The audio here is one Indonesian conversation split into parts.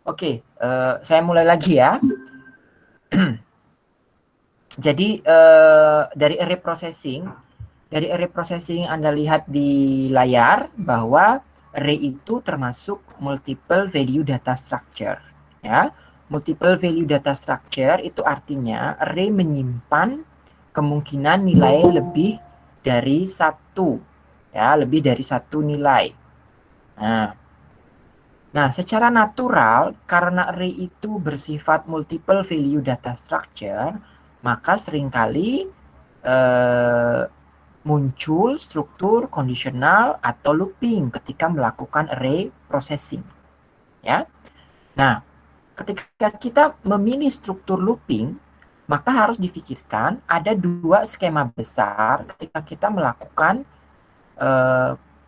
Oke, saya mulai lagi ya. Jadi dari array processing Anda lihat di layar bahwa array itu termasuk multiple value data structure. Ya, multiple value data structure itu artinya array menyimpan kemungkinan nilai lebih dari satu, ya, lebih dari satu nilai. Nah, secara natural, karena array itu bersifat multiple value data structure, maka seringkali muncul struktur kondisional atau looping ketika melakukan array processing. Ya. Nah, ketika kita memilih struktur looping, maka harus difikirkan ada dua skema besar ketika kita melakukan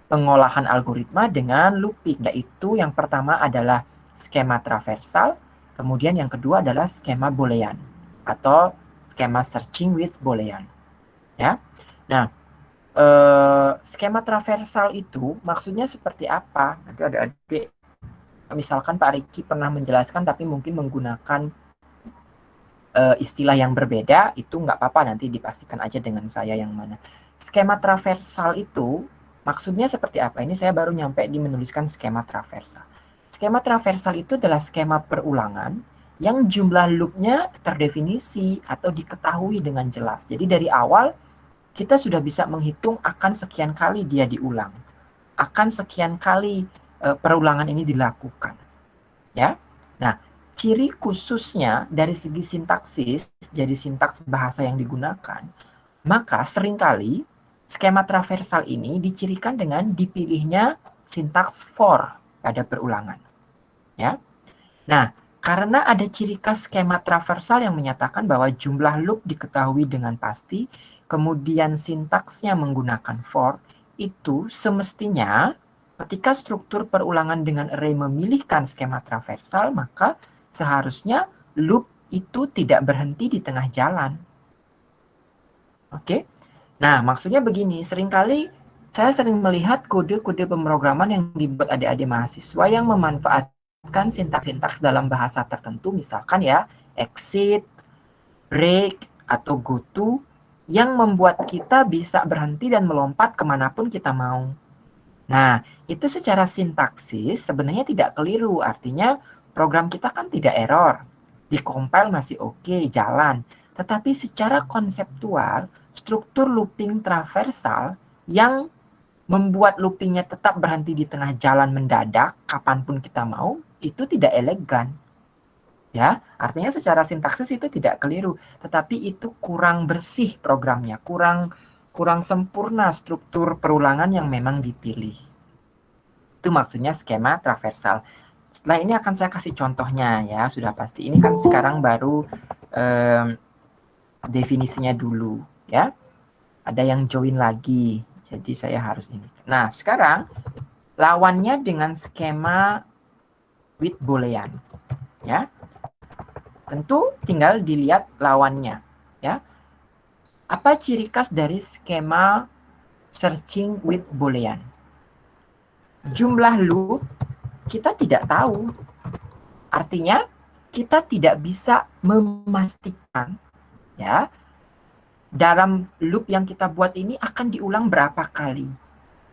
pengolahan algoritma dengan looping, yaitu yang pertama adalah skema traversal, kemudian yang kedua adalah skema boolean atau skema searching with boolean. Ya. Nah, skema traversal itu maksudnya seperti apa? Nanti adik-adik, misalkan Pak Riki pernah menjelaskan tapi mungkin menggunakan istilah yang berbeda, itu nggak apa-apa, nanti dipastikan aja dengan saya yang mana. Skema traversal itu maksudnya seperti apa? Ini saya baru nyampe di menuliskan skema traversal. Skema traversal itu adalah skema perulangan yang jumlah loopnya terdefinisi atau diketahui dengan jelas. Jadi dari awal kita sudah bisa menghitung akan sekian kali dia diulang, akan sekian kali perulangan ini dilakukan. Ya, nah ciri khususnya dari segi sintaksis, jadi sintaks bahasa yang digunakan, maka seringkali skema traversal ini dicirikan dengan dipilihnya sintaks for pada perulangan. Ya. Nah, karena ada ciri khas skema traversal yang menyatakan bahwa jumlah loop diketahui dengan pasti, kemudian sintaksnya menggunakan for, itu semestinya ketika struktur perulangan dengan array memilihkan skema traversal, maka seharusnya loop itu tidak berhenti di tengah jalan. Oke? Nah, maksudnya begini, seringkali saya sering melihat kode-kode pemrograman yang dibuat adik-adik mahasiswa yang memanfaatkan sintaks-sintaks dalam bahasa tertentu, misalkan ya, exit, break, atau goto, yang membuat kita bisa berhenti dan melompat kemanapun kita mau. Nah, itu secara sintaksis sebenarnya tidak keliru, artinya program kita kan tidak error, di-compile masih oke, jalan. Tetapi secara konseptual, struktur looping traversal yang membuat loopingnya tetap berhenti di tengah jalan mendadak, kapanpun kita mau, itu tidak elegan. Ya, artinya secara sintaksis itu tidak keliru, tetapi itu kurang bersih programnya, kurang sempurna struktur perulangan yang memang dipilih. Itu maksudnya skema traversal. Setelah ini akan saya kasih contohnya ya, sudah pasti. Ini kan sekarang baru definisinya dulu ya. Ada yang join lagi, jadi saya harus ini. Nah, sekarang lawannya dengan skema with boolean ya. Tentu tinggal dilihat lawannya ya. Apa ciri khas dari skema searching with boolean? Jumlah loop kita tidak tahu. Artinya kita tidak bisa memastikan ya dalam loop yang kita buat ini akan diulang berapa kali.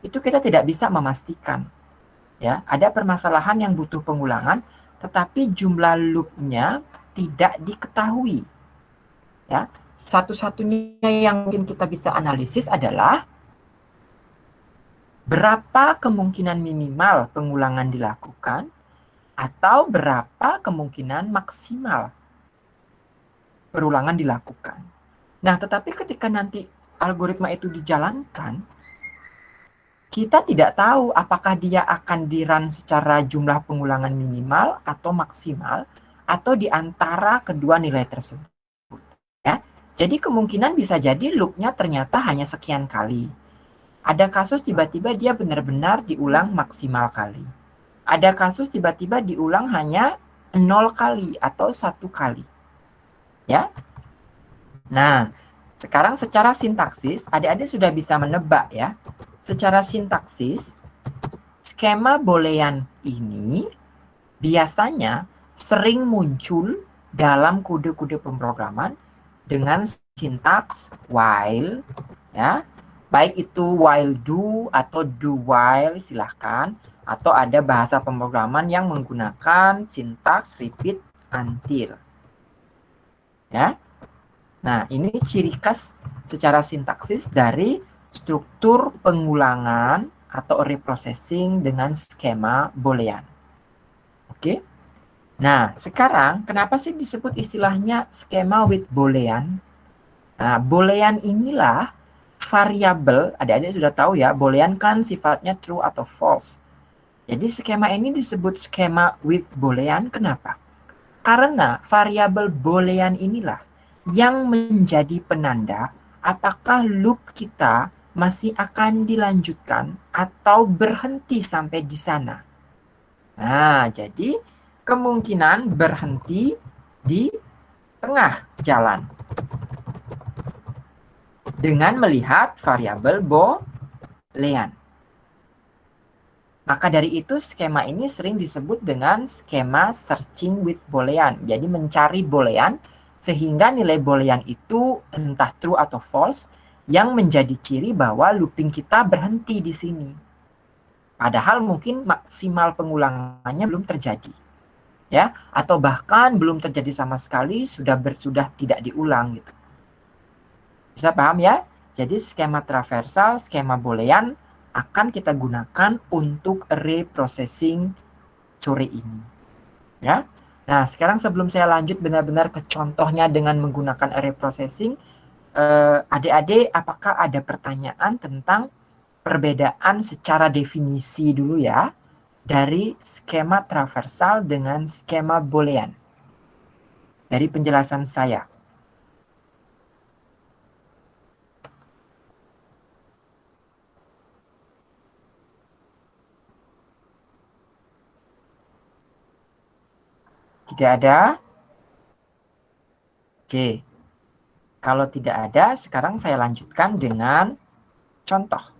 Itu kita tidak bisa memastikan. Ya, ada permasalahan yang butuh pengulangan, tetapi jumlah loopnya tidak diketahui. Ya, satu-satunya yang mungkin kita bisa analisis adalah berapa kemungkinan minimal pengulangan dilakukan atau berapa kemungkinan maksimal perulangan dilakukan. Nah, tetapi ketika nanti algoritma itu dijalankan, kita tidak tahu apakah dia akan di-run secara jumlah pengulangan minimal atau maksimal, atau di antara kedua nilai tersebut. Ya. Jadi kemungkinan bisa jadi loop-nya ternyata hanya sekian kali. Ada kasus tiba-tiba dia benar-benar diulang maksimal kali. Ada kasus tiba-tiba diulang hanya 0 kali atau 1 kali. Ya. Nah, sekarang secara sintaksis, adik-adik sudah bisa menebak ya. Secara sintaksis, skema boolean ini biasanya sering muncul dalam kode-kode pemrograman dengan sintaks while, ya, baik itu while do atau do while silahkan, atau ada bahasa pemrograman yang menggunakan sintaks repeat until, ya. Nah, ini ciri khas secara sintaksis dari struktur pengulangan atau reprocessing dengan skema Boolean. Oke. Nah, sekarang kenapa sih disebut istilahnya skema with Boolean? Nah, Boolean inilah variabel, adik-adik sudah tahu ya, Boolean kan sifatnya true atau false. Jadi skema ini disebut skema with Boolean, kenapa? Karena variabel Boolean inilah yang menjadi penanda apakah loop kita masih akan dilanjutkan atau berhenti sampai di sana. Nah, jadi kemungkinan berhenti di tengah jalan dengan melihat variabel Boolean. Maka dari itu skema ini sering disebut dengan skema searching with Boolean. Jadi mencari Boolean sehingga nilai Boolean itu entah true atau false yang menjadi ciri bahwa looping kita berhenti di sini. Padahal mungkin maksimal pengulangannya belum terjadi. Ya, atau bahkan belum terjadi sama sekali, sudah tidak diulang gitu. Bisa paham ya? Jadi skema traversal, skema Boolean akan kita gunakan untuk reprocessing sore ini. Ya. Nah, sekarang sebelum saya lanjut benar-benar ke contohnya dengan menggunakan array processing, adik-adik apakah ada pertanyaan tentang perbedaan secara definisi dulu ya, dari skema traversal dengan skema Boolean? Dari penjelasan saya. Tidak ada? Oke. Kalau tidak ada, sekarang saya lanjutkan dengan contoh.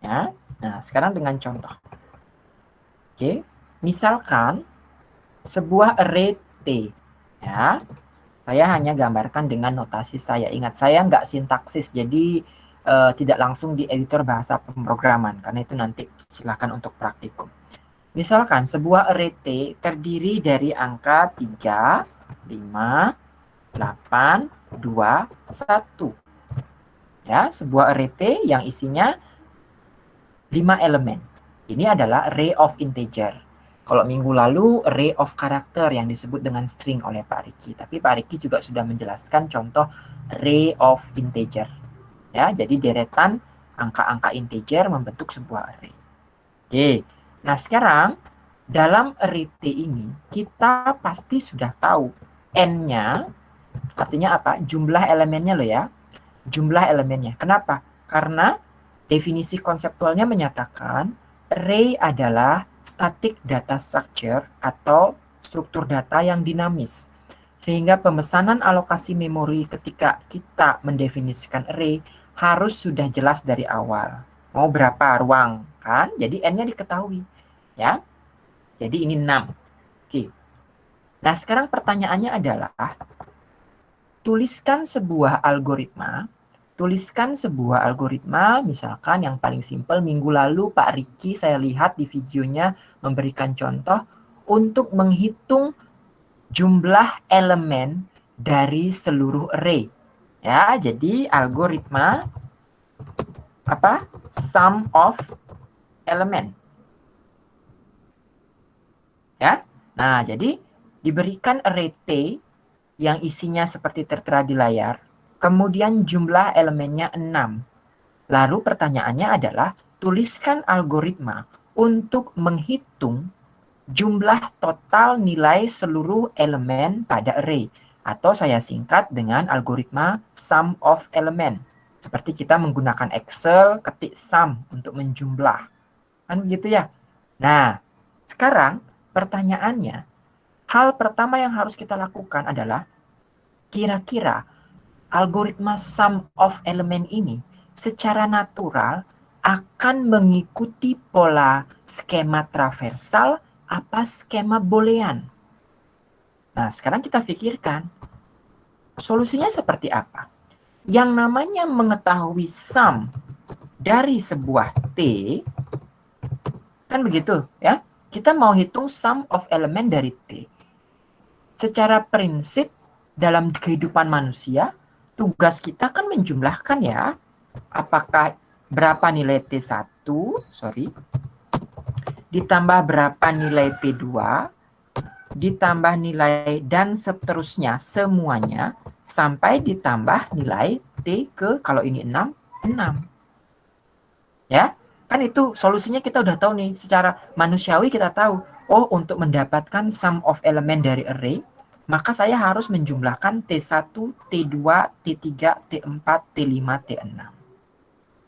Ya. Nah, sekarang dengan contoh. Oke. Misalkan sebuah array T. Ya. Saya hanya gambarkan dengan notasi saya. Ingat, saya nggak sintaksis, jadi tidak langsung di editor bahasa pemrograman. Karena itu nanti silakan untuk praktikum. Misalkan sebuah array T terdiri dari angka 3, 5, 8, 2, 1. Ya, sebuah array T yang isinya 5 elemen. Ini adalah array of integer. Kalau minggu lalu array of character yang disebut dengan string oleh Pak Riki. Tapi Pak Riki juga sudah menjelaskan contoh array of integer. Ya, jadi deretan angka-angka integer membentuk sebuah array. Oke. Nah, sekarang dalam array T ini kita pasti sudah tahu n-nya artinya apa? Jumlah elemennya loh ya. Jumlah elemennya. Kenapa? Karena definisi konseptualnya menyatakan array adalah static data structure atau struktur data yang dinamis. Sehingga pemesanan alokasi memori ketika kita mendefinisikan array harus sudah jelas dari awal. Mau berapa ruang, kan? Jadi n-nya diketahui. Ya. Jadi ini 6. Oke. Nah, sekarang pertanyaannya adalah tuliskan sebuah algoritma misalkan yang paling simpel minggu lalu Pak Riki saya lihat di videonya memberikan contoh untuk menghitung jumlah elemen dari seluruh array. Ya, jadi algoritma apa? Sum of element. Ya. Nah, jadi diberikan array T yang isinya seperti tertera di layar, kemudian jumlah elemennya 6. Lalu pertanyaannya adalah, tuliskan algoritma untuk menghitung jumlah total nilai seluruh elemen pada array. Atau saya singkat dengan algoritma sum of element. Seperti kita menggunakan Excel, ketik sum untuk menjumlah. Kan begitu ya? Nah, sekarang pertanyaannya, hal pertama yang harus kita lakukan adalah, kira-kira algoritma sum of element ini secara natural akan mengikuti pola skema traversal apa skema Boolean? Nah, sekarang kita pikirkan, solusinya seperti apa? Yang namanya mengetahui sum dari sebuah T, kan begitu ya? Kita mau hitung sum of element dari T. Secara prinsip, dalam kehidupan manusia, tugas kita kan menjumlahkan ya. Apakah berapa nilai T1, ditambah berapa nilai T2, ditambah nilai dan seterusnya semuanya sampai ditambah nilai T ke, kalau ini 6, 6. Ya, kan itu solusinya kita udah tahu nih, secara manusiawi kita tahu, oh untuk mendapatkan sum of element dari array, maka saya harus menjumlahkan T1, T2, T3, T4, T5, T6.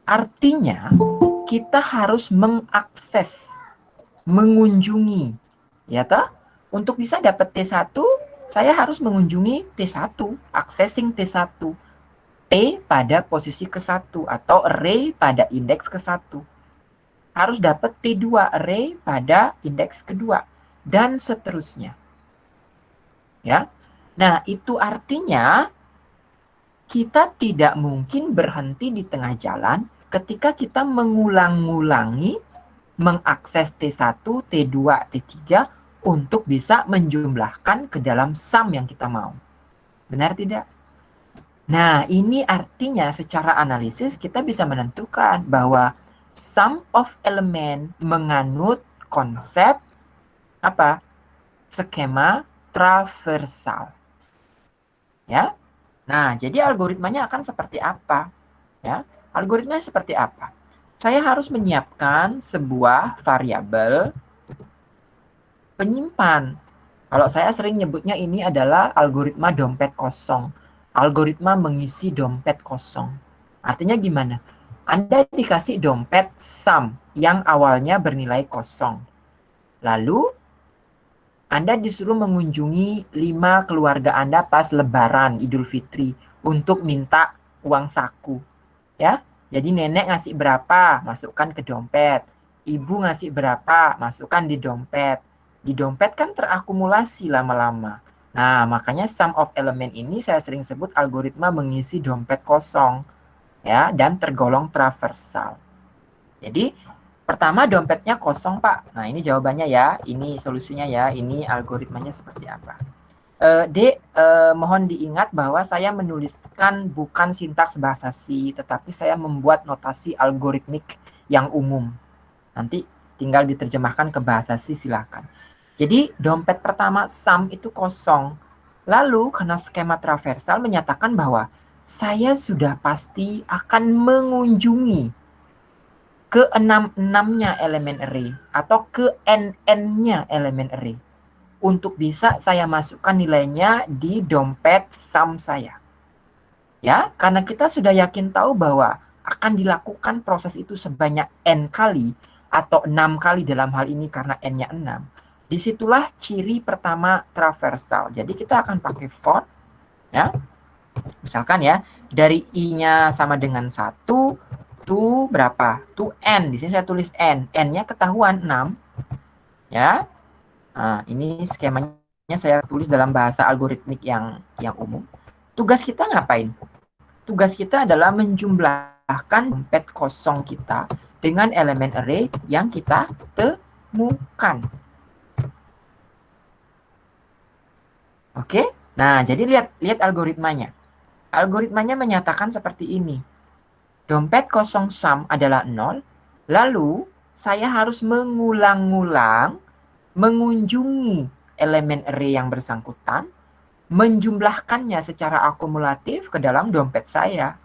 Artinya, kita harus mengakses, mengunjungi, ya toh? Untuk bisa dapat T1, saya harus mengunjungi T1, accessing T1. T pada posisi ke-1 atau array pada indeks ke-1. Harus dapat T2 array pada indeks kedua dan seterusnya. Ya. Nah, itu artinya kita tidak mungkin berhenti di tengah jalan ketika kita mengulang-ulangi mengakses T1, T2, T3 untuk bisa menjumlahkan ke dalam sum yang kita mau. Benar tidak? Nah, ini artinya secara analisis kita bisa menentukan bahwa sum of element menganut konsep apa? Skema traversal. Ya. Nah, jadi algoritmanya akan seperti apa? Ya, algoritmanya seperti apa? Saya harus menyiapkan sebuah variabel penyimpan. Kalau saya sering nyebutnya ini adalah algoritma dompet kosong. Algoritma mengisi dompet kosong. Artinya gimana? Anda dikasih dompet sum yang awalnya bernilai kosong. Lalu, Anda disuruh mengunjungi 5 keluarga Anda pas Lebaran Idul Fitri untuk minta uang saku. Ya, jadi nenek ngasih berapa, masukkan ke dompet. Ibu ngasih berapa, masukkan di dompet. Di dompet kan terakumulasi lama-lama. Nah, makanya sum of element ini saya sering sebut algoritma mengisi dompet kosong. Ya, dan tergolong traversal. Jadi, pertama dompetnya kosong, Pak. Nah, ini jawabannya ya. Ini solusinya ya. Ini algoritmanya seperti apa. Dek, mohon diingat bahwa saya menuliskan bukan sintaks bahasa C, tetapi saya membuat notasi algoritmik yang umum. Nanti tinggal diterjemahkan ke bahasa C, silakan. Jadi, dompet pertama sum itu kosong. Lalu, karena skema traversal menyatakan bahwa saya sudah pasti akan mengunjungi ke 6-6-nya elemen array atau ke n-n-nya elemen array untuk bisa saya masukkan nilainya di dompet sum saya. Ya, karena kita sudah yakin tahu bahwa akan dilakukan proses itu sebanyak n kali atau 6 kali dalam hal ini karena n-nya 6. Disitulah ciri pertama traversal. Jadi kita akan pakai for, ya. Misalkan ya, dari i-nya sama dengan 1, to berapa? To n. Di sini saya tulis n. N-nya ketahuan 6. Ya. Nah, ini skemanya saya tulis dalam bahasa algoritmik yang umum. Tugas kita ngapain? Tugas kita adalah menjumlahkan dompet kosong kita dengan elemen array yang kita temukan. Oke? Nah, jadi lihat algoritmanya. Algoritmanya menyatakan seperti ini. Dompet kosong sum adalah 0, lalu saya harus mengulang-ulang mengunjungi elemen array yang bersangkutan, menjumlahkannya secara akumulatif ke dalam dompet saya.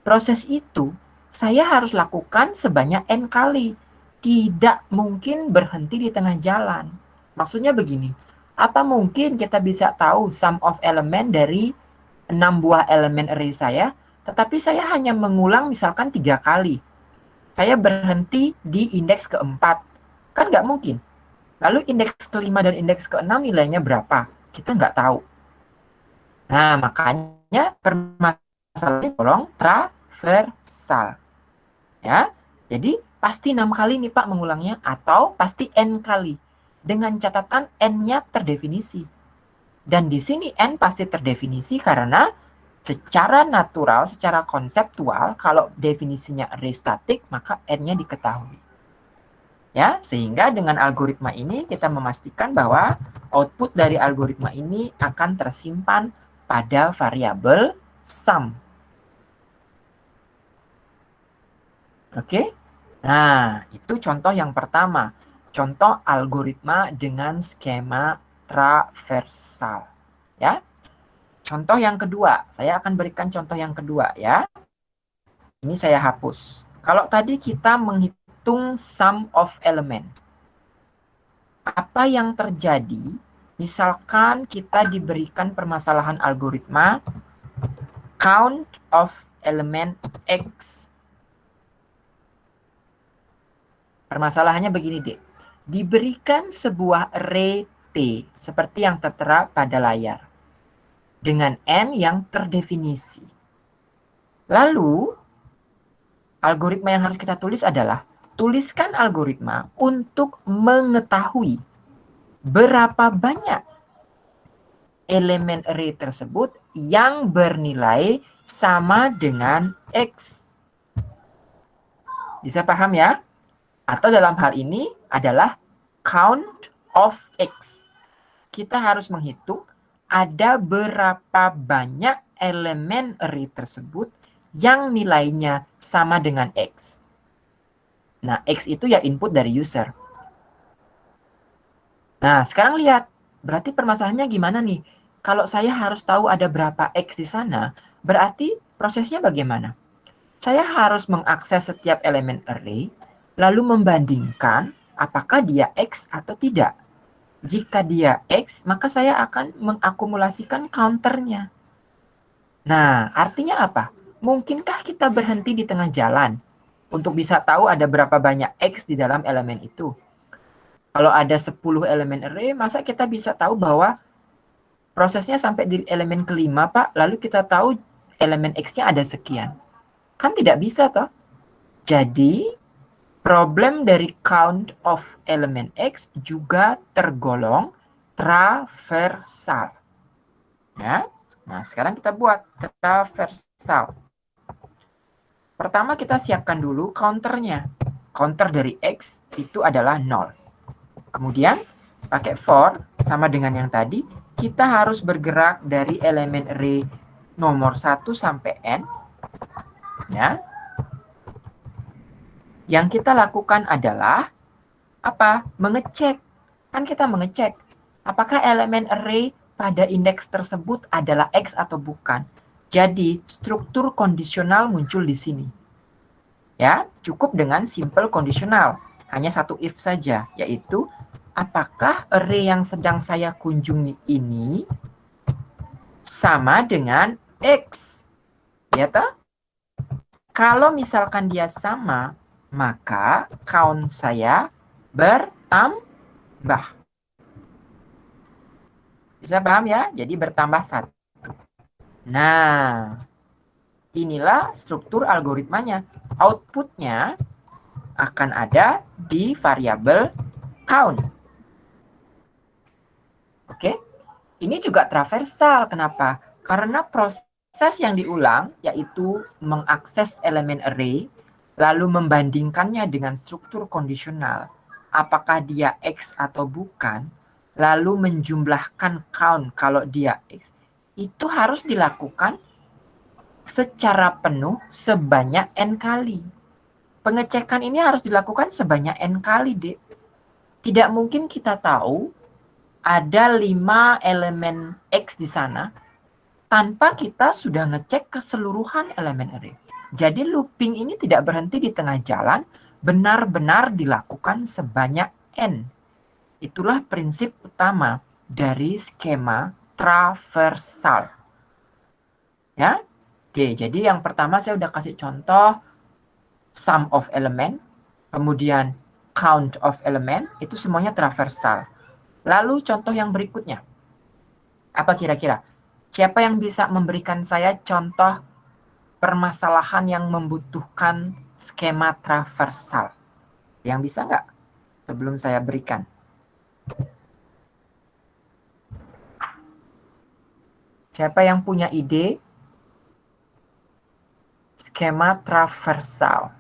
Proses itu saya harus lakukan sebanyak n kali. Tidak mungkin berhenti di tengah jalan. Maksudnya begini, apa mungkin kita bisa tahu sum of element dari 6 buah elemen array saya, tetapi saya hanya mengulang misalkan 3 kali. Saya berhenti di indeks keempat. Kan nggak mungkin. Lalu indeks kelima dan indeks keenam nilainya berapa? Kita nggak tahu. Nah, makanya permasalahannya tolong traversal. Ya, jadi pasti 6 kali nih Pak mengulangnya, atau pasti n kali. Dengan catatan n-nya terdefinisi. Dan di sini N pasti terdefinisi karena secara natural, secara konseptual, kalau definisinya array statik, maka N-nya diketahui. Ya, sehingga dengan algoritma ini kita memastikan bahwa output dari algoritma ini akan tersimpan pada variabel sum. Oke? Nah, itu contoh yang pertama. Contoh algoritma dengan skema traversal. Ya. Contoh yang kedua, saya akan berikan contoh yang kedua ya. Ini saya hapus. Kalau tadi kita menghitung sum of element. Apa yang terjadi misalkan kita diberikan permasalahan algoritma count of element X. Permasalahannya begini, Dek. Diberikan sebuah array T seperti yang tertera pada layar dengan N yang terdefinisi. Lalu, algoritma yang harus kita tulis adalah tuliskan algoritma untuk mengetahui berapa banyak elemen array tersebut yang bernilai sama dengan X. Bisa paham ya? Atau dalam hal ini adalah count of X. Kita harus menghitung ada berapa banyak elemen array tersebut yang nilainya sama dengan X. Nah, X itu ya input dari user. Nah, sekarang lihat. Berarti permasalahannya gimana nih? Kalau saya harus tahu ada berapa X di sana, berarti prosesnya bagaimana? Saya harus mengakses setiap elemen array, lalu membandingkan apakah dia X atau tidak. Jika dia X, maka saya akan mengakumulasikan counternya. Nah, artinya apa? Mungkinkah kita berhenti di tengah jalan untuk bisa tahu ada berapa banyak X di dalam elemen itu? Kalau ada 10 elemen array, masa kita bisa tahu bahwa prosesnya sampai di elemen kelima, Pak, lalu kita tahu elemen X-nya ada sekian. Kan tidak bisa, toh? Jadi, problem dari count of element X juga tergolong traversal. Ya. Nah, sekarang kita buat traversal. Pertama kita siapkan dulu counternya. Counter dari X itu adalah 0. Kemudian pakai for sama dengan yang tadi, kita harus bergerak dari elemen array nomor 1 sampai N. Ya. Yang kita lakukan adalah apa? Mengecek. Kan kita mengecek apakah elemen array pada indeks tersebut adalah X atau bukan. Jadi, struktur kondisional muncul di sini. Ya, cukup dengan simple kondisional. Hanya satu if saja, yaitu apakah array yang sedang saya kunjungi ini sama dengan X? Ya toh? Kalau misalkan dia sama, maka count saya bertambah. Bisa paham ya? Jadi bertambah 1. Nah, inilah struktur algoritmanya. Outputnya akan ada di variabel count. Oke? Ini juga traversal. Kenapa? Karena proses yang diulang, yaitu mengakses elemen array, lalu membandingkannya dengan struktur kondisional. Apakah dia X atau bukan, lalu menjumlahkan count kalau dia X. Itu harus dilakukan secara penuh sebanyak N kali. Pengecekan ini harus dilakukan sebanyak N kali, Dek. Tidak mungkin kita tahu ada 5 elemen X di sana tanpa kita sudah ngecek keseluruhan elemen array. Jadi looping ini tidak berhenti di tengah jalan, benar-benar dilakukan sebanyak N. Itulah prinsip utama dari skema traversal. Ya. Oke, jadi yang pertama saya udah kasih contoh sum of element, kemudian count of element, itu semuanya traversal. Lalu contoh yang berikutnya. Apa kira-kira? Siapa yang bisa memberikan saya contoh permasalahan yang membutuhkan skema traversal? Yang bisa nggak? Sebelum saya berikan. Siapa yang punya ide? Skema traversal.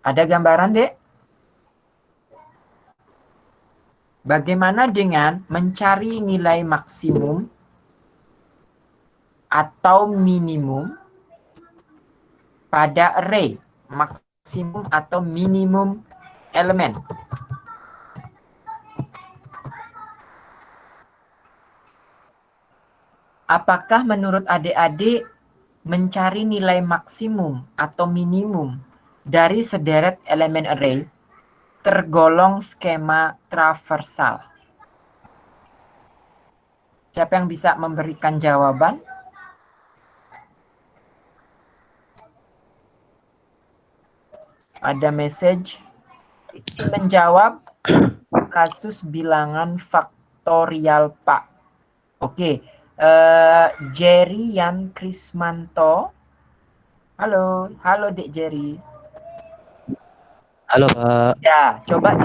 Ada gambaran, Dek? Bagaimana dengan mencari nilai maksimum atau minimum pada array? Maksimum atau minimum elemen? Apakah menurut adik-adik mencari nilai maksimum atau minimum dari sederet elemen array tergolong skema traversal? Siapa yang bisa memberikan jawaban? Ada message menjawab kasus bilangan faktorial, Pak. Oke, Jerry Yan Krismanto. Halo Dek Jerry. Halo Pak. Ya, coba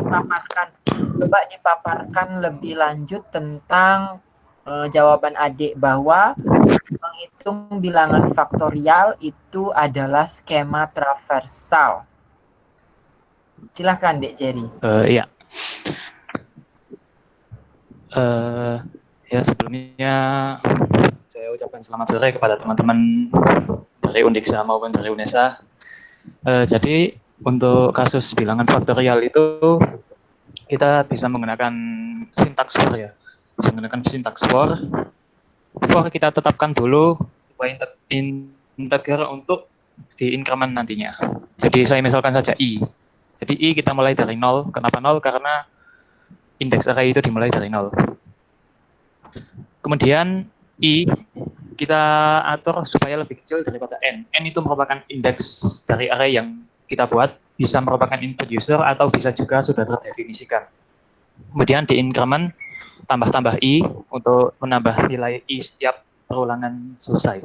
dipaparkan lebih lanjut tentang jawaban adik bahwa menghitung bilangan faktorial itu adalah skema traversal. Silahkan Dek Jerry. Iya. Ya sebelumnya saya ucapkan selamat sore kepada teman-teman dari Undiksa maupun dari UNESA. Jadi untuk kasus bilangan faktorial itu kita bisa menggunakan sintaks for ya. Bisa menggunakan sintaks for. For kita tetapkan dulu sebuah integer untuk di increment nantinya. Jadi saya misalkan saja I. Jadi I kita mulai dari 0. Kenapa 0? Karena indeks array itu dimulai dari 0. Kemudian I kita atur supaya lebih kecil daripada N. N itu merupakan indeks dari array yang kita buat, bisa merupakan input user atau bisa juga sudah terdefinisikan. Kemudian di increment tambah-tambah I untuk menambah nilai I setiap perulangan selesai.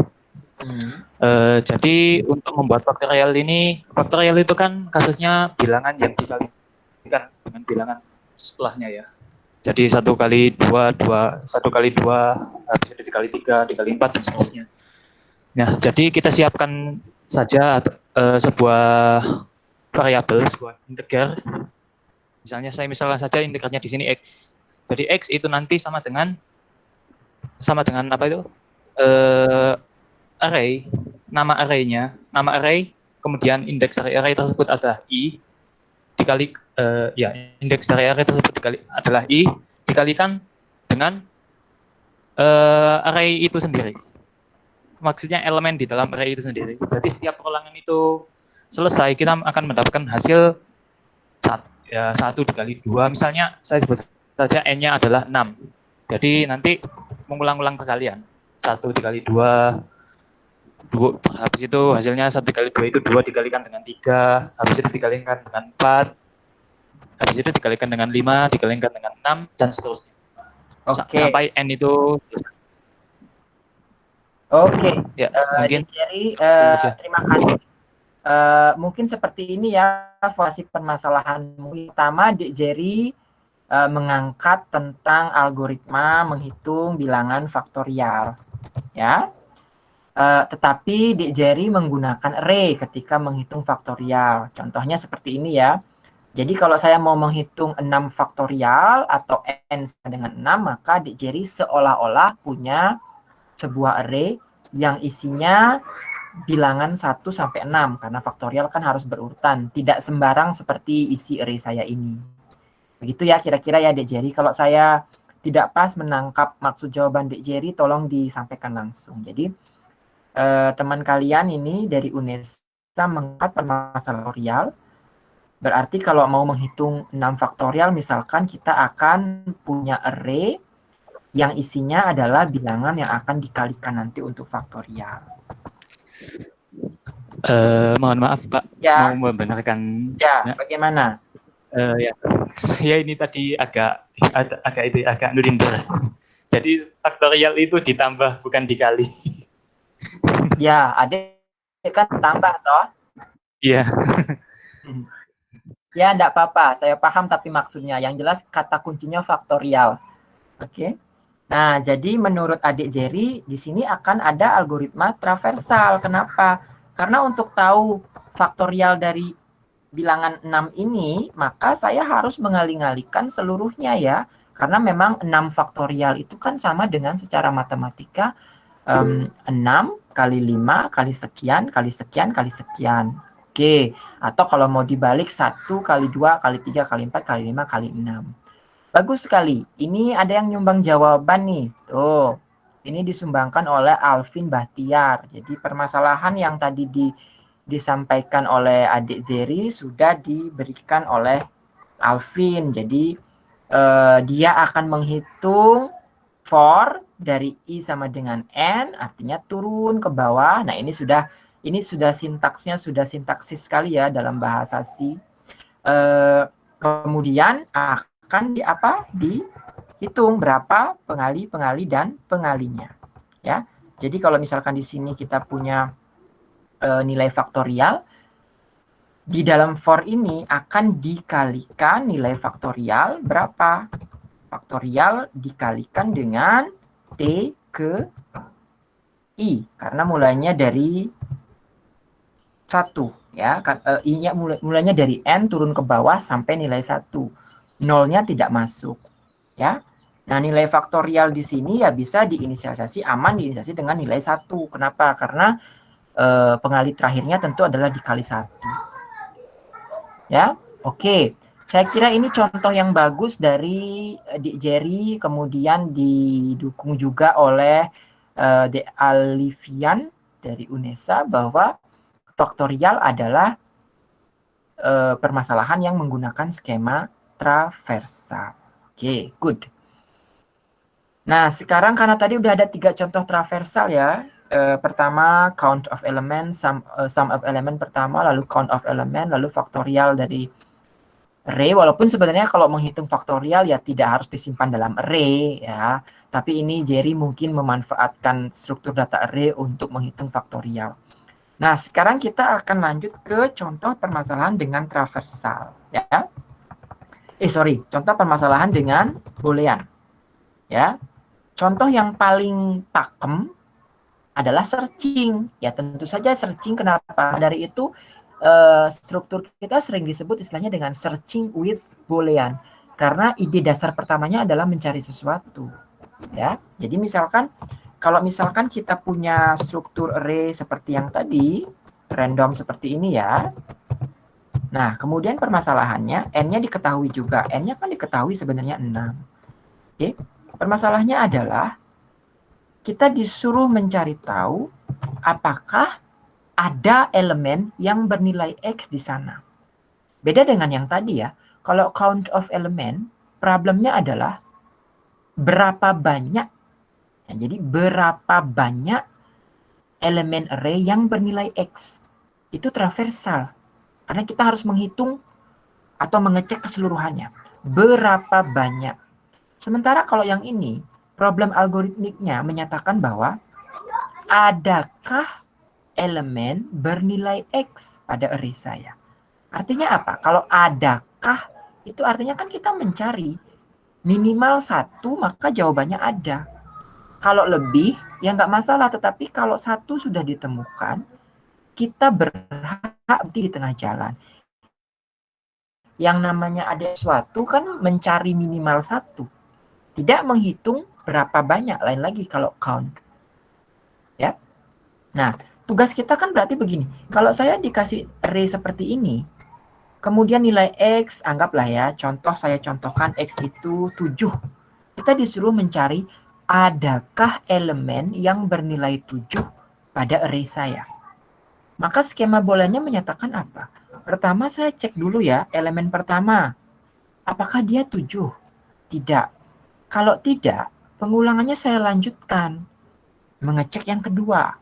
Jadi untuk membuat faktorial ini, faktorial itu kan kasusnya bilangan yang dikalikan dengan bilangan setelahnya ya. Jadi 1 kali 2, 1 kali 2, habis itu dikali 3, dikali 4, dan seterusnya. Nah, jadi kita siapkan saja sebuah variabel, sebuah integer. Misalnya saya misalkan saja integernya di sini X. Jadi X itu nanti sama dengan apa itu? Array, nama array-nya, nama array, kemudian indeks dari array tersebut adalah I, dikali indeks dari array tersebut adalah I, dikalikan dengan array itu sendiri. Maksudnya elemen di dalam array itu sendiri. Jadi setiap perulangan itu selesai, kita akan mendapatkan hasil 1 dikali 2. Misalnya saya sebut saja N-nya adalah 6. Jadi nanti mengulang-ulang perkalian. 1 dikali 2, habis itu hasilnya 1 dikali 2 itu 2 dikalikan dengan 3, habis itu dikalikan dengan 4, habis itu dikalikan dengan 5, dikalikan dengan 6, dan seterusnya. Sampai N itu selesai. Oke, ya, mungkin Jerry, terima kasih. Mungkin seperti ini ya formasi permasalahanmu. Pertama, Dek Jerry mengangkat tentang algoritma menghitung bilangan faktorial, ya. Tetapi Dek Jerry menggunakan array ketika menghitung faktorial. Contohnya seperti ini ya. Jadi kalau saya mau menghitung 6 faktorial atau N sama dengan 6, maka Dek Jerry seolah-olah punya sebuah array yang isinya bilangan 1 sampai 6 karena faktorial kan harus berurutan, tidak sembarang seperti isi array saya ini. Begitu ya kira-kira ya Dek Jerry. Kalau saya tidak pas menangkap maksud jawaban Dek Jerry, tolong disampaikan langsung. Jadi teman kalian ini dari UNESA mengangkat permasalahan faktorial. Berarti kalau mau menghitung 6 faktorial misalkan kita akan punya array yang isinya adalah bilangan yang akan dikalikan nanti untuk faktorial. Mohon maaf Pak, ya. mau membenarkan. Ya, bagaimana? Ya, saya ini tadi agak nulinder. Jadi faktorial itu ditambah bukan dikali. Ya, adik kan tambah toh. Iya. Ya, enggak apa-apa. Saya paham tapi maksudnya. Yang jelas kata kuncinya faktorial. Oke. Nah, jadi menurut adik Jerry, di sini akan ada algoritma traversal. Kenapa? Karena untuk tahu faktorial dari bilangan 6 ini, maka saya harus mengalih-alihkan seluruhnya ya. Karena memang 6 faktorial itu kan sama dengan secara matematika 6 kali 5 kali sekian, kali sekian, kali sekian. Oke, atau kalau mau dibalik 1 kali 2 kali 3 kali 4 kali 5 kali 6. Bagus sekali. Ini ada yang nyumbang jawaban nih. Tuh. Ini disumbangkan oleh Alvin Bahtiar. Jadi permasalahan yang tadi disampaikan oleh adik Zeri sudah diberikan oleh Alvin. Jadi dia akan menghitung for dari I sama dengan N, artinya turun ke bawah. Nah, ini sudah sintaksnya sudah sintaksis sekali ya dalam bahasa C. Kemudian akan dihitung berapa pengali dan pengalinya ya. Jadi kalau misalkan di sini kita punya nilai faktorial, di dalam for ini akan dikalikan nilai faktorial berapa? Faktorial dikalikan dengan T ke I karena mulainya dari 1 ya, I-nya mulainya dari N turun ke bawah sampai nilai 1. Nolnya tidak masuk ya. Nah, nilai faktorial di sini ya bisa diinisialisasi diinisialisasi dengan nilai 1. Kenapa? Karena pengali terakhirnya tentu adalah dikali 1. Ya. Oke. Saya kira ini contoh yang bagus dari Dik Jerry, kemudian didukung juga oleh Dek Alifian dari UNESA bahwa faktorial adalah permasalahan yang menggunakan skema traversal. Oke, good. Nah, sekarang karena tadi udah ada 3 contoh traversal ya. Pertama count of element, sum of element pertama, lalu count of element, lalu faktorial dari array. Walaupun sebenarnya kalau menghitung faktorial ya tidak harus disimpan dalam array ya. Tapi ini Jerry mungkin memanfaatkan struktur data array untuk menghitung faktorial. Nah, sekarang kita akan lanjut ke contoh permasalahan dengan traversal ya. Contoh permasalahan dengan boolean. Ya. Contoh yang paling pakem adalah searching. Ya, tentu saja searching. Kenapa? Dari itu struktur kita sering disebut istilahnya dengan searching with boolean. Karena ide dasar pertamanya adalah mencari sesuatu. Ya. Jadi kalau misalkan kita punya struktur array seperti yang tadi, random seperti ini ya. Nah, kemudian permasalahannya N-nya diketahui juga. N-nya kan diketahui sebenarnya 6. Oke. Permasalahannya adalah kita disuruh mencari tahu apakah ada elemen yang bernilai X di sana. Beda dengan yang tadi ya. Kalau count of element, problemnya adalah berapa banyak. Ya, jadi berapa banyak elemen array yang bernilai X. Itu traversal. Karena kita harus menghitung atau mengecek keseluruhannya. Berapa banyak. Sementara kalau yang ini, problem algoritmiknya menyatakan bahwa adakah elemen bernilai X pada array saya. Artinya apa? Kalau adakah, itu artinya kan kita mencari minimal 1, maka jawabannya ada. Kalau lebih, ya nggak masalah. Tetapi kalau 1 sudah ditemukan, kita berhak di tengah jalan. Yang namanya ada sesuatu kan mencari minimal 1. Tidak menghitung berapa banyak, lain lagi kalau count. Ya. Nah, tugas kita kan berarti begini. Kalau saya dikasih array seperti ini, kemudian nilai X, anggaplah ya, saya contohkan X itu 7. Kita disuruh mencari adakah elemen yang bernilai 7 pada array saya. Maka skema booleannya menyatakan apa? Pertama saya cek dulu ya, elemen pertama. Apakah dia 7? Tidak. Kalau tidak, pengulangannya saya lanjutkan. Mengecek yang kedua.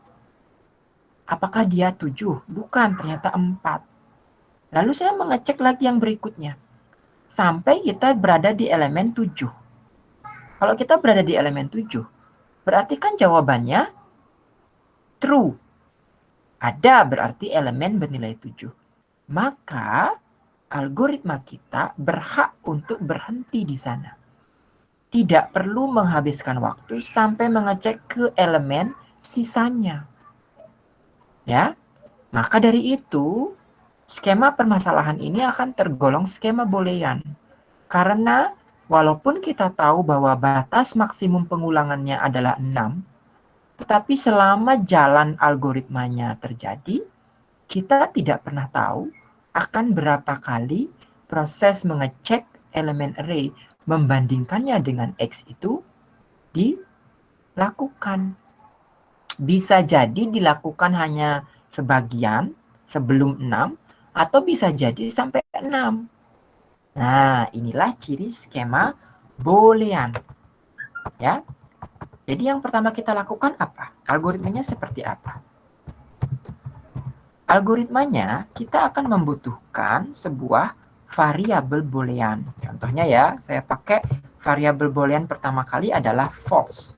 Apakah dia 7? Bukan, ternyata 4. Lalu saya mengecek lagi yang berikutnya. Sampai kita berada di elemen 7. Kalau kita berada di elemen 7, berarti kan jawabannya true. Ada berarti elemen bernilai 7. Maka algoritma kita berhak untuk berhenti di sana. Tidak perlu menghabiskan waktu sampai mengecek ke elemen sisanya. Ya, maka dari itu skema permasalahan ini akan tergolong skema boolean. Karena walaupun kita tahu bahwa batas maksimum pengulangannya adalah 6, tetapi selama jalan algoritmanya terjadi, kita tidak pernah tahu akan berapa kali proses mengecek elemen array membandingkannya dengan X itu dilakukan. Bisa jadi dilakukan hanya sebagian sebelum 6 atau bisa jadi sampai 6. Nah, inilah ciri skema boolean. Ya. Jadi yang pertama kita lakukan apa? Algoritmanya seperti apa? Algoritmanya kita akan membutuhkan sebuah variabel boolean. Contohnya ya, saya pakai variabel boolean pertama kali adalah false.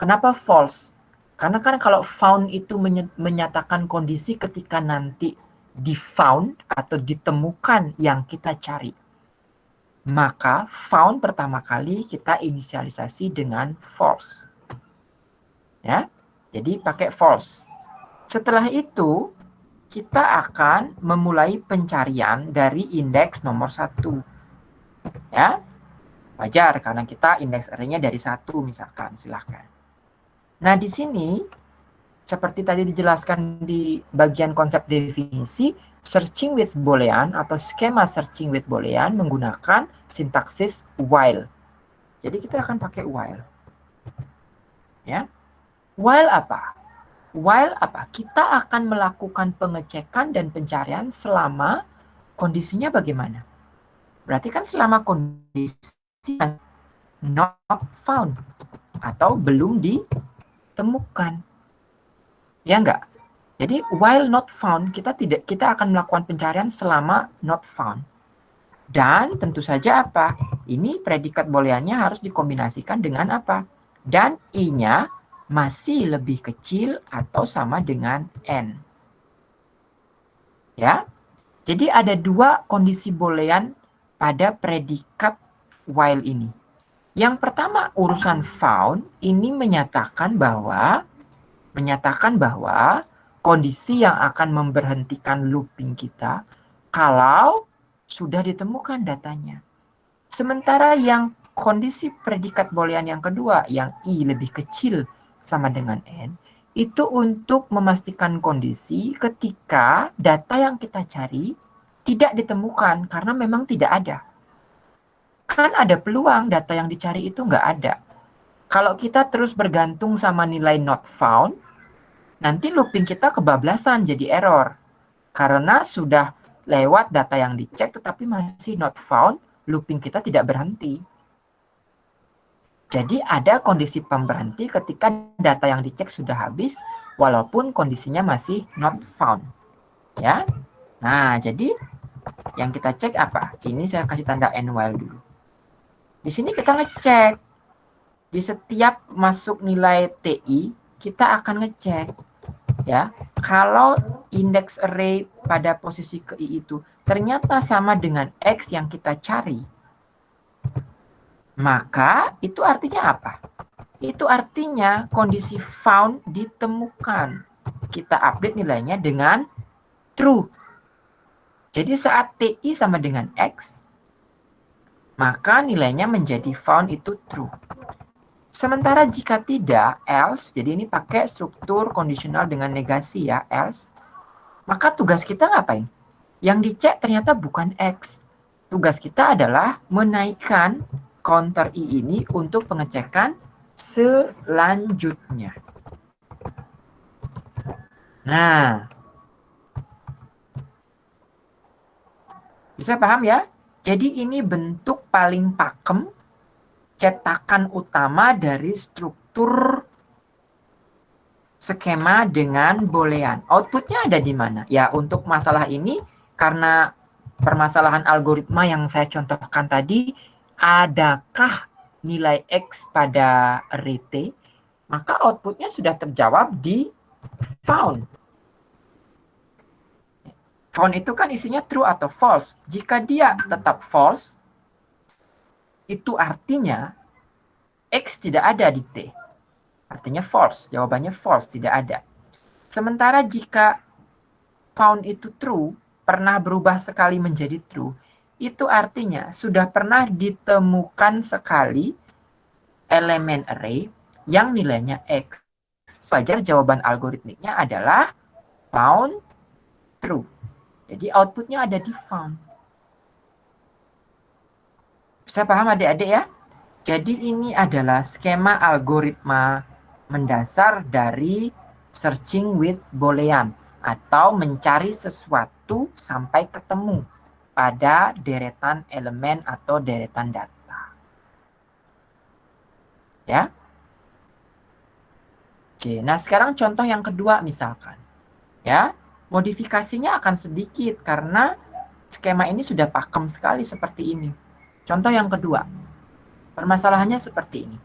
Kenapa false? Karena kan kalau found itu menyatakan kondisi ketika nanti di found atau ditemukan yang kita cari. Maka found pertama kali kita inisialisasi dengan false. Ya. Jadi pakai false. Setelah itu kita akan memulai pencarian dari indeks nomor 1. Ya. Wajar karena kita indeks array-nya dari 1 misalkan, silahkan. Nah, di sini seperti tadi dijelaskan di bagian konsep definisi, searching with boolean atau skema searching with boolean menggunakan sintaksis while. Jadi kita akan pakai while. Ya. While apa? While apa? Kita akan melakukan pengecekan dan pencarian selama kondisinya bagaimana? Berarti kan selama kondisi not found atau belum ditemukan. Ya enggak? Jadi while not found kita akan melakukan pencarian selama not found. Dan tentu saja apa? Ini predikat booleannya harus dikombinasikan dengan apa? Dan i-nya masih lebih kecil atau sama dengan n. Ya. Jadi ada dua kondisi boolean pada predikat while ini. Yang pertama urusan found ini menyatakan bahwa kondisi yang akan memberhentikan looping kita kalau sudah ditemukan datanya. Sementara yang kondisi predikat boolean yang kedua, yang i lebih kecil sama dengan n, itu untuk memastikan kondisi ketika data yang kita cari tidak ditemukan karena memang tidak ada. Kan ada peluang data yang dicari itu nggak ada. Kalau kita terus bergantung sama nilai not found, nanti looping kita kebablasan jadi error. Karena sudah lewat data yang dicek tetapi masih not found, looping kita tidak berhenti. Jadi ada kondisi pemberhenti ketika data yang dicek sudah habis walaupun kondisinya masih not found. Ya. Nah, jadi yang kita cek apa? Ini saya kasih tanda n while dulu. Di sini kita ngecek. Di setiap masuk nilai TI, kita akan ngecek. Ya, kalau indeks array pada posisi ke i itu ternyata sama dengan X yang kita cari, maka itu artinya apa? Itu artinya kondisi found ditemukan. Kita update nilainya dengan true. Jadi saat TI sama dengan X, maka nilainya menjadi found itu true. Sementara jika tidak, else, jadi ini pakai struktur kondisional dengan negasi ya, else, maka tugas kita ngapain? Yang dicek ternyata bukan X. Tugas kita adalah menaikkan counter i ini untuk pengecekan selanjutnya. Nah, bisa paham ya? Jadi ini bentuk paling pakem cetakan utama dari struktur skema dengan boolean. Outputnya ada di mana? Ya, untuk masalah ini, karena permasalahan algoritma yang saya contohkan tadi, adakah nilai X pada array T, maka outputnya sudah terjawab di found. Found itu kan isinya true atau false. Jika dia tetap false, itu artinya X tidak ada di T. Artinya false, jawabannya false, tidak ada. Sementara jika found itu true, pernah berubah sekali menjadi true, itu artinya sudah pernah ditemukan sekali elemen array yang nilainya X. Wajar jawaban algoritmiknya adalah found true. Jadi outputnya ada di found. Bisa paham adik-adik ya? Jadi ini adalah skema algoritma mendasar dari searching with Boolean atau mencari sesuatu sampai ketemu pada deretan elemen atau deretan data. Ya. Oke, nah sekarang contoh yang kedua misalkan. Ya, modifikasinya akan sedikit karena skema ini sudah pakem sekali seperti ini. Contoh yang kedua. Permasalahannya seperti ini.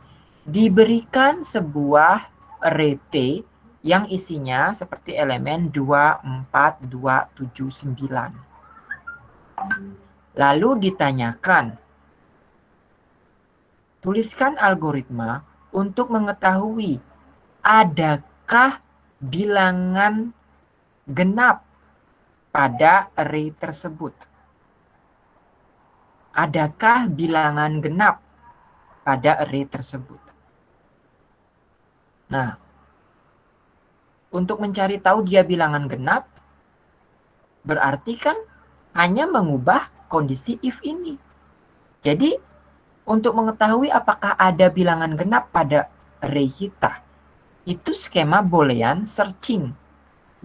Diberikan sebuah array T yang isinya seperti elemen 2, 4, 2, 7, 9. Lalu ditanyakan, tuliskan algoritma untuk mengetahui adakah bilangan genap pada array tersebut. Adakah bilangan genap pada array tersebut. Nah, untuk mencari tahu dia bilangan genap, berarti kan hanya mengubah kondisi if ini. Jadi, untuk mengetahui apakah ada bilangan genap pada array kita, itu skema Boolean searching.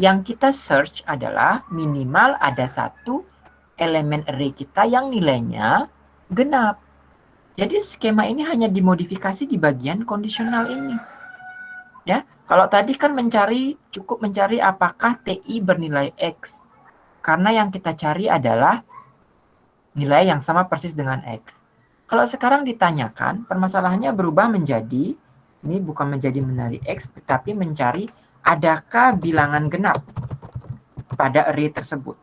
Yang kita search adalah minimal ada satu elemen array kita yang nilainya genap. Jadi skema ini hanya dimodifikasi di bagian kondisional ini. Ya, kalau tadi kan cukup mencari apakah TI bernilai X. Karena yang kita cari adalah nilai yang sama persis dengan X. Kalau sekarang ditanyakan, permasalahannya berubah menjadi, ini bukan menjadi mencari X, tetapi mencari adakah bilangan genap pada array tersebut.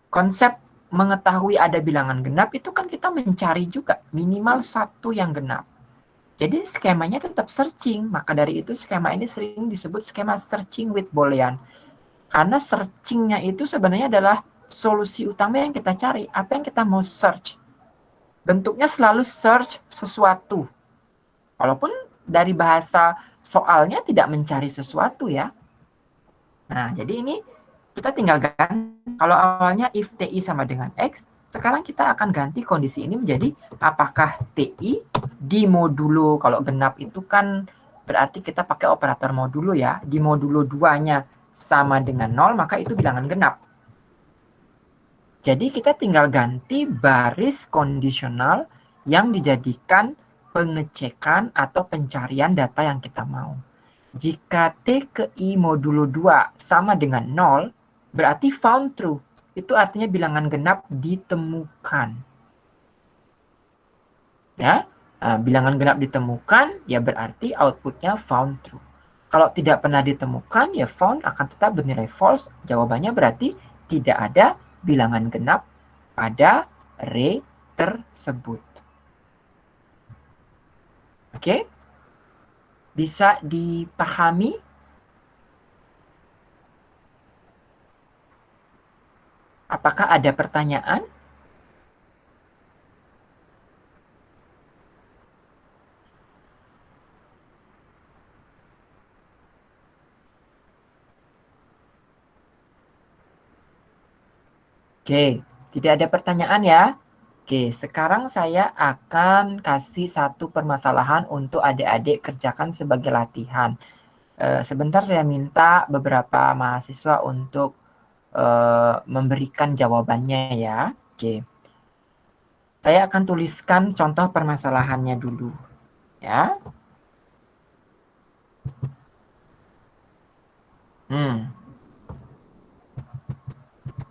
Konsep mengetahui ada bilangan genap itu kan kita mencari juga minimal satu yang genap. Jadi skemanya tetap searching, maka dari itu skema ini sering disebut skema searching with Boolean. Karena searchingnya itu sebenarnya adalah solusi utama yang kita cari, apa yang kita mau search. Bentuknya selalu search sesuatu. Walaupun dari bahasa soalnya tidak mencari sesuatu ya. Nah, jadi ini kita tinggal ganti. Kalau awalnya if TI sama dengan X, sekarang kita akan ganti kondisi ini menjadi apakah TI di modulo, kalau genap itu kan berarti kita pakai operator modulo ya, di modulo 2-nya sama dengan 0, maka itu bilangan genap. Jadi kita tinggal ganti baris kondisional yang dijadikan pengecekan atau pencarian data yang kita mau. Jika T ke I modulo 2 sama dengan 0, berarti found true. Itu artinya bilangan genap ditemukan. Ya, nah, bilangan genap ditemukan, ya berarti outputnya found true. Kalau tidak pernah ditemukan, ya found akan tetap bernilai false. Jawabannya berarti tidak ada bilangan genap pada array tersebut. Oke? Bisa dipahami? Apakah ada pertanyaan? Oke, tidak ada pertanyaan ya. Oke, sekarang saya akan kasih satu permasalahan untuk adik-adik kerjakan sebagai latihan. Sebentar saya minta beberapa mahasiswa untuk memberikan jawabannya ya. Oke. Saya akan tuliskan contoh permasalahannya dulu. Ya.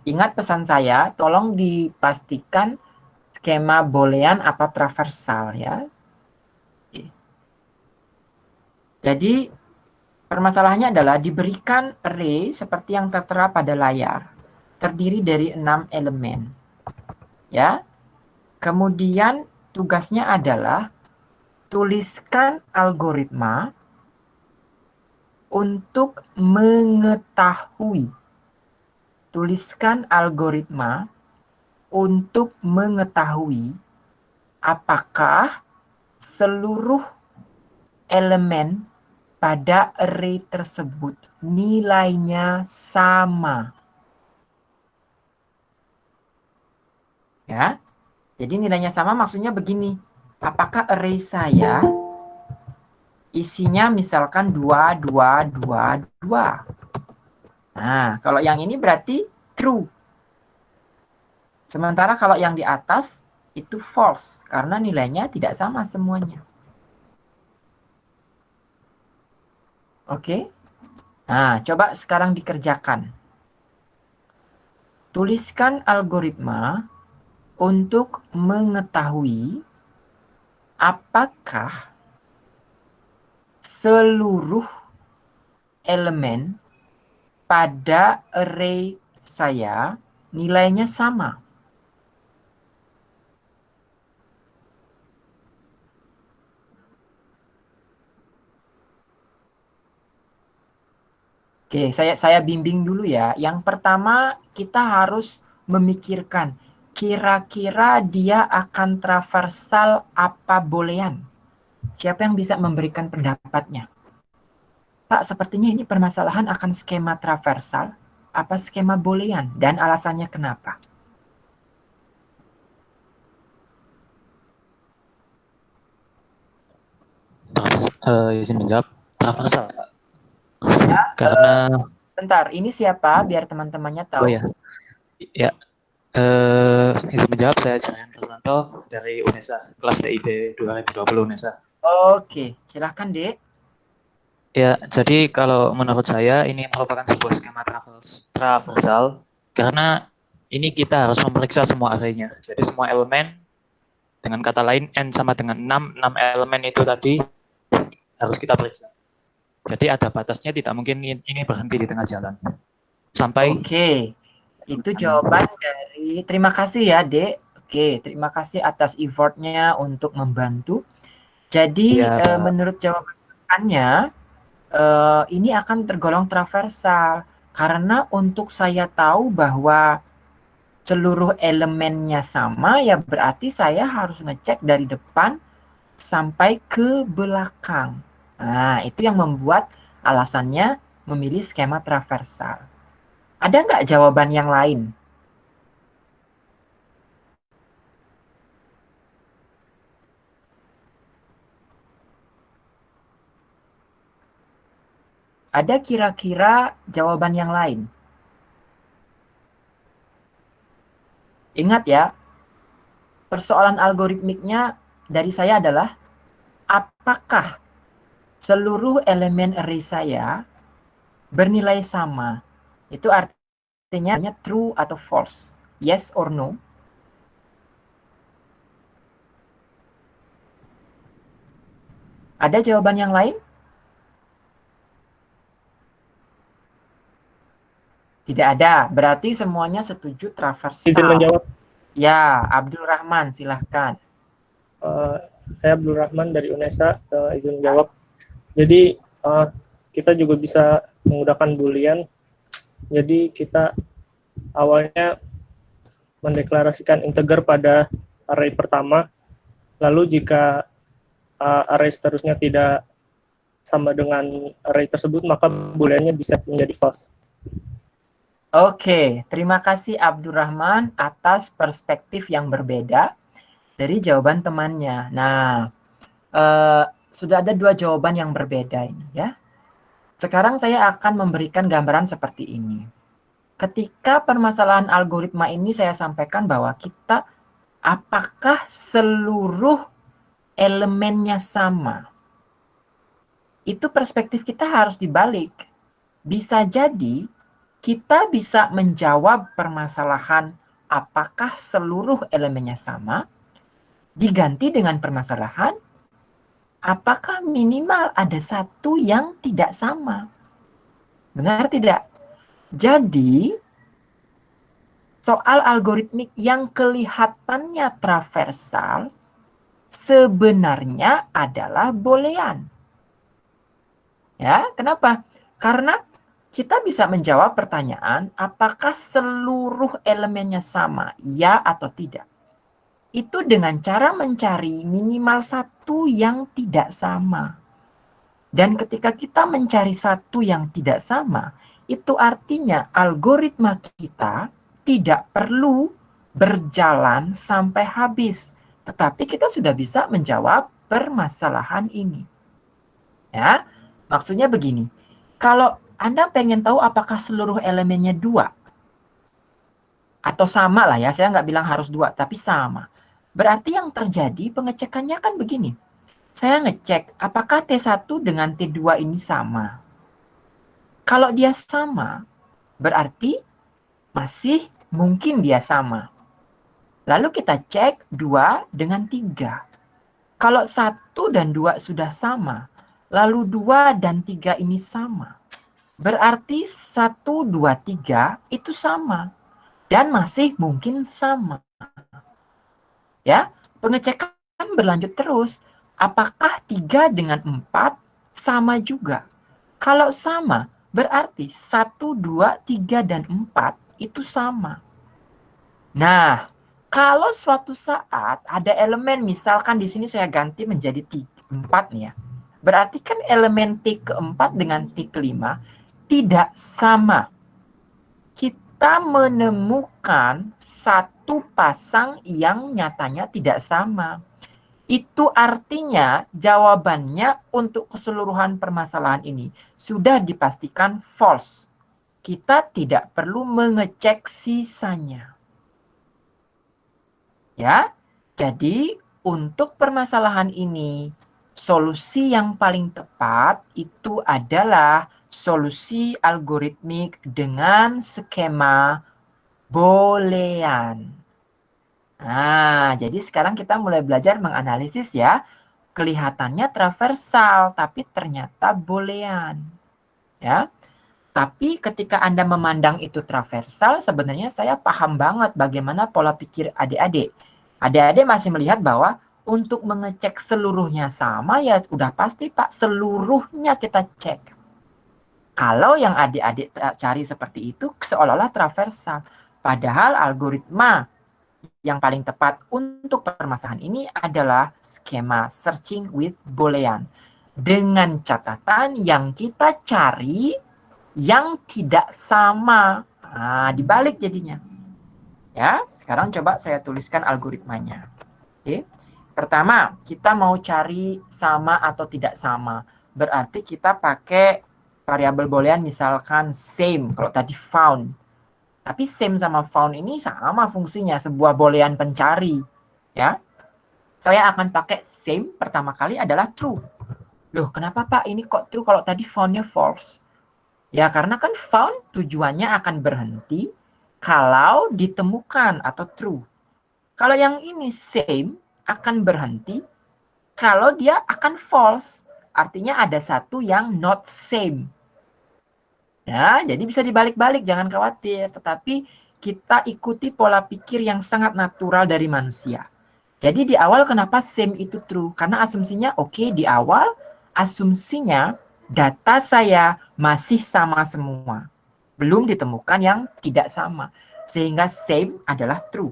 Ingat pesan saya, tolong dipastikan skema Boolean apa traversal ya. Oke. Jadi permasalahannya adalah diberikan array seperti yang tertera pada layar. terdiri dari 6 elemen. Ya. Kemudian tugasnya adalah tuliskan algoritma untuk mengetahui. Tuliskan algoritma untuk mengetahui apakah seluruh elemen pada array tersebut nilainya sama. Ya. Jadi nilainya sama maksudnya begini. Apakah array saya isinya misalkan 2, 2, 2, 2. Nah, kalau yang ini berarti true. Sementara kalau yang di atas itu false karena nilainya tidak sama semuanya. Oke. Nah, coba sekarang dikerjakan. Tuliskan algoritma untuk mengetahui apakah seluruh elemen pada array saya nilainya sama. Oke, saya bimbing dulu ya. Yang pertama kita harus memikirkan kira-kira dia akan traversal apa boolean. Siapa yang bisa memberikan pendapatnya? Pak, sepertinya ini permasalahan akan skema traversal apa skema boolean dan alasannya kenapa? Izin menjawab, traversal. Ya, Karena bentar, ini siapa biar teman-temannya tahu? oh ya, ya. Izin menjawab, saya Jarian Kriswanto dari UNESA, kelas TIB 2020 UNESA. Oke, silahkan Dek. Ya, jadi kalau menurut saya ini merupakan sebuah skema traversal karena ini kita harus memeriksa semua array-nya. Jadi semua elemen, dengan kata lain n sama dengan 6 elemen itu tadi harus kita periksa. Jadi ada batasnya, tidak mungkin ini berhenti di tengah jalan. Sampai Oke, itu jawaban dari, terima kasih ya Dek. Oke, terima kasih atas effortnya untuk membantu. Jadi ya, menurut jawabannya, ini akan tergolong traversal. Karena untuk saya tahu bahwa seluruh elemennya sama, ya berarti saya harus ngecek dari depan sampai ke belakang. Nah, itu yang membuat alasannya memilih skema traversal. Ada nggak jawaban yang lain? Ada kira-kira jawaban yang lain? Ingat ya, persoalan algoritmiknya dari saya adalah apakah seluruh elemen array saya bernilai sama? Itu artinya true atau false, yes or no. Ada jawaban yang lain? Tidak ada. Berarti semuanya setuju traversal. Izin menjawab. Ya, Abdul Rahman, silahkan. Saya Abdul Rahman dari UNESA, izin menjawab. Jadi kita juga bisa menggunakan boolean. Jadi kita awalnya mendeklarasikan integer pada array pertama. Lalu jika array seterusnya tidak sama dengan array tersebut, maka booleannya bisa menjadi false. Oke, terima kasih Abdurrahman atas perspektif yang berbeda dari jawaban temannya. Nah, sudah ada dua jawaban yang berbeda ini ya. Sekarang saya akan memberikan gambaran seperti ini. Ketika permasalahan algoritma ini saya sampaikan bahwa kita apakah seluruh elemennya sama? Itu perspektif kita harus dibalik. Bisa jadi kita bisa menjawab permasalahan apakah seluruh elemennya sama, diganti dengan permasalahan apakah minimal ada satu yang tidak sama. Benar tidak? Jadi, soal algoritmik yang kelihatannya traversal sebenarnya adalah boolean. Ya, kenapa? Karena kita bisa menjawab pertanyaan apakah seluruh elemennya sama, ya atau tidak. Itu dengan cara mencari minimal satu yang tidak sama. Dan ketika kita mencari satu yang tidak sama, itu artinya algoritma kita tidak perlu berjalan sampai habis. Tetapi kita sudah bisa menjawab permasalahan ini. Ya, maksudnya begini. Kalau Anda pengen tahu apakah seluruh elemennya 2, atau sama lah ya, saya nggak bilang harus 2, tapi sama. Berarti yang terjadi pengecekannya kan begini. Saya ngecek apakah T1 dengan T2 ini sama. Kalau dia sama, berarti masih mungkin dia sama. Lalu kita cek 2 dengan 3. Kalau 1 dan 2 sudah sama, lalu 2 dan 3 ini sama. Berarti 1, 2, 3 itu sama. Dan masih mungkin sama. Ya, pengecekan berlanjut terus. Apakah 3 dengan 4 sama juga? Kalau sama, berarti 1, 2, 3, dan 4 itu sama. Nah, kalau suatu saat ada elemen, misalkan di sini saya ganti menjadi 4 nih ya. Berarti kan elemen T keempat dengan T kelima tidak sama. Kita menemukan satu pasang yang nyatanya tidak sama. Itu artinya jawabannya untuk keseluruhan permasalahan ini sudah dipastikan false. Kita tidak perlu mengecek sisanya. Ya, jadi untuk permasalahan ini, solusi yang paling tepat itu adalah solusi algoritmik dengan skema boolean. Nah, jadi sekarang kita mulai belajar menganalisis ya. Kelihatannya traversal, tapi ternyata boolean. Ya. Tapi ketika Anda memandang itu traversal, sebenarnya saya paham banget bagaimana pola pikir adik-adik. Adik-adik masih melihat bahwa untuk mengecek seluruhnya sama, ya udah pasti Pak, seluruhnya kita cek. Kalau yang adik-adik cari seperti itu, seolah-olah traversal. Padahal algoritma yang paling tepat untuk permasalahan ini adalah skema searching with boolean. Dengan catatan yang kita cari yang tidak sama. Nah, dibalik jadinya. Ya, sekarang coba saya tuliskan algoritmanya. Oke. Pertama, kita mau cari sama atau tidak sama. Berarti kita pakai variabel boolean misalkan same, kalau tadi found. Tapi same sama found ini sama fungsinya, sebuah boolean pencari. Ya. Saya akan pakai same pertama kali adalah true. Loh, kenapa Pak ini kok true kalau tadi found-nya false? Ya, karena kan found tujuannya akan berhenti kalau ditemukan atau true. Kalau yang ini same akan berhenti kalau dia akan false. Artinya ada satu yang not same. Ya, jadi bisa dibalik-balik, jangan khawatir. Tetapi kita ikuti pola pikir yang sangat natural dari manusia. Jadi di awal kenapa same itu true? Karena asumsinya oke, di awal asumsinya data saya masih sama semua. Belum ditemukan yang tidak sama. Sehingga same adalah true.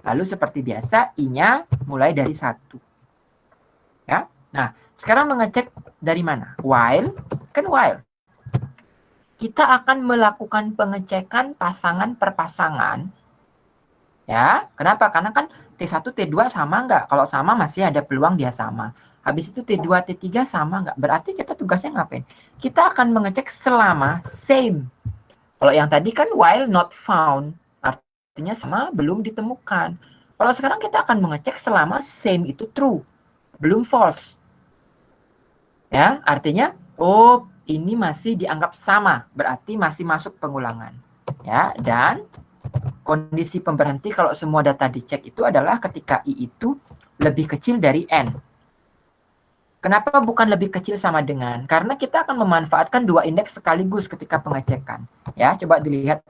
Lalu seperti biasa, I-nya mulai dari 1. Ya. Nah, sekarang mengecek dari mana? While, kan while. Kita akan melakukan pengecekan pasangan per pasangan. Ya, kenapa? Karena kan T1, T2 sama nggak? Kalau sama masih ada peluang dia sama. Habis itu T2, T3 sama nggak? Berarti kita tugasnya ngapain? Kita akan mengecek selama same. Kalau yang tadi kan while not found. Artinya sama belum ditemukan. Kalau sekarang kita akan mengecek selama same itu true. Belum false. Ya, artinya, oh ini masih dianggap sama. Berarti masih masuk pengulangan. Ya, dan kondisi pemberhenti kalau semua data dicek itu adalah ketika I itu lebih kecil dari N. Kenapa bukan lebih kecil sama dengan? Karena kita akan memanfaatkan dua indeks sekaligus ketika pengecekan. Ya, coba dilihat.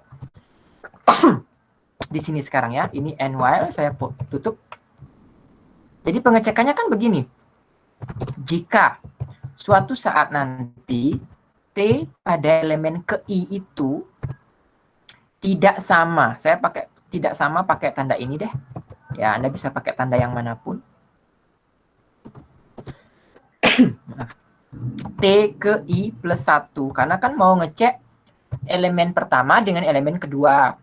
di sini sekarang ya. Ini n while, saya tutup. Jadi pengecekannya kan begini. Jika suatu saat nanti T pada elemen ke I itu tidak sama, saya pakai tidak sama pakai tanda ini deh. Ya, Anda bisa pakai tanda yang manapun. T ke I plus 1. Karena kan mau ngecek elemen pertama dengan elemen kedua.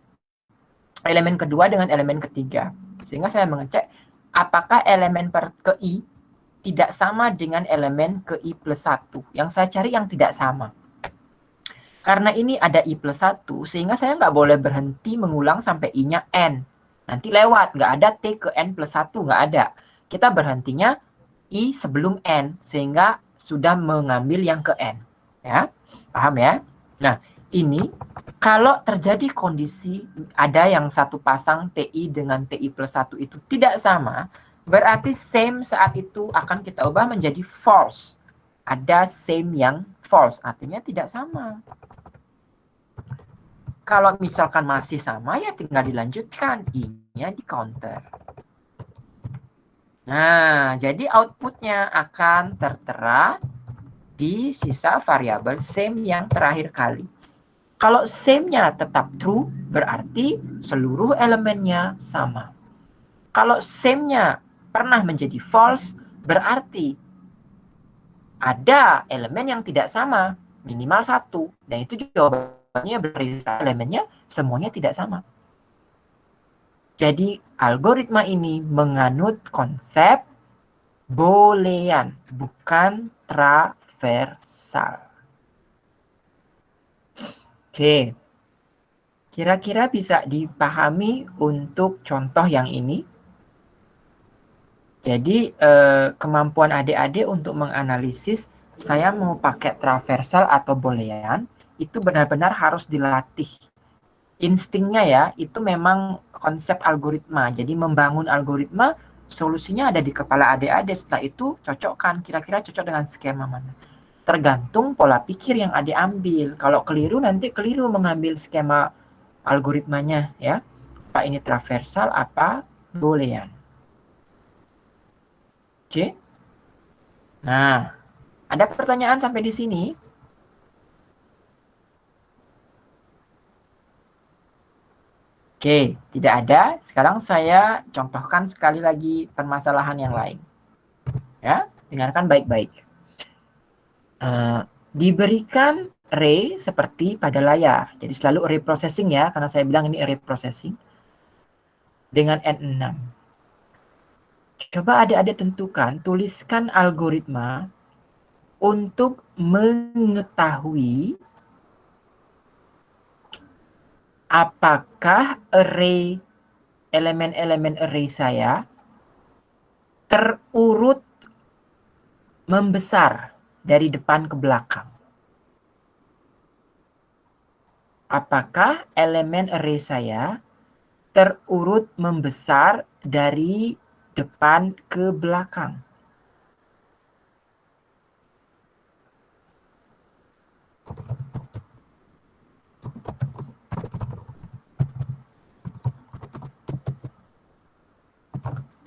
Elemen kedua dengan elemen ketiga. Sehingga saya mengecek apakah elemen ke I tidak sama dengan elemen ke I plus 1. Yang saya cari yang tidak sama. Karena ini ada I plus 1, sehingga saya nggak boleh berhenti mengulang sampai I-nya N. Nanti lewat, nggak ada T ke N plus 1, nggak ada. Kita berhentinya I sebelum N, sehingga sudah mengambil yang ke N. Ya, paham ya? Nah, ini kalau terjadi kondisi ada yang satu pasang TI dengan TI plus 1 itu tidak sama, berarti same saat itu akan kita ubah menjadi false. Ada same yang false, artinya tidak sama. Kalau misalkan masih sama, ya tinggal dilanjutkan. I-nya di counter. Nah, jadi outputnya akan tertera di sisa variabel same yang terakhir kali. Kalau same-nya tetap true, berarti seluruh elemennya sama. Kalau same-nya pernah menjadi false, berarti ada elemen yang tidak sama, minimal 1. Dan itu jawabannya berarti elemennya semuanya tidak sama. Jadi algoritma ini menganut konsep boolean, bukan traversal. Oke, kira-kira bisa dipahami untuk contoh yang ini. Jadi kemampuan adik-adik untuk menganalisis saya mau pakai traversal atau boolean itu benar-benar harus dilatih. Instingnya ya, itu memang konsep algoritma. Jadi membangun algoritma, solusinya ada di kepala adik-adik. Setelah itu cocokkan, kira-kira cocok dengan skema mana. Tergantung pola pikir yang adik ambil. Kalau keliru, nanti keliru mengambil skema algoritmanya ya. Apa ini traversal, apa boolean. Oke. Nah, ada pertanyaan sampai di sini? Oke, tidak ada. Sekarang saya contohkan sekali lagi permasalahan yang lain. Ya, dengarkan baik-baik. Diberikan array seperti pada layar. Jadi selalu array processing ya, karena saya bilang ini array processing. Dengan N6. Coba adik-adik tentukan, tuliskan algoritma untuk mengetahui apakah array elemen-elemen array saya terurut membesar dari depan ke belakang. Apakah elemen array saya terurut membesar dari depan ke belakang?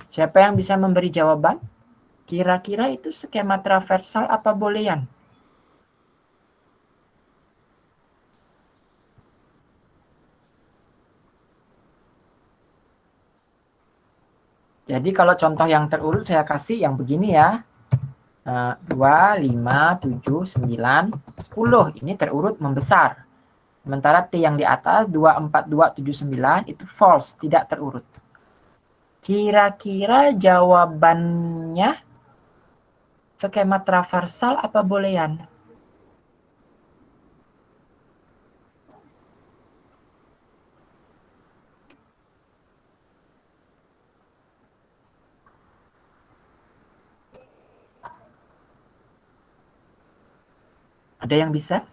Siapa yang bisa memberi jawaban? Kira-kira itu skema traversal apa boolean? Jadi kalau contoh yang terurut saya kasih yang begini ya. 2, 5, 7, 9, 10. Ini terurut membesar. Sementara T yang di atas 2, 4, 2, 7, 9 itu false, tidak terurut. Kira-kira jawabannya skema traversal apa boolean? Ada yang bisa?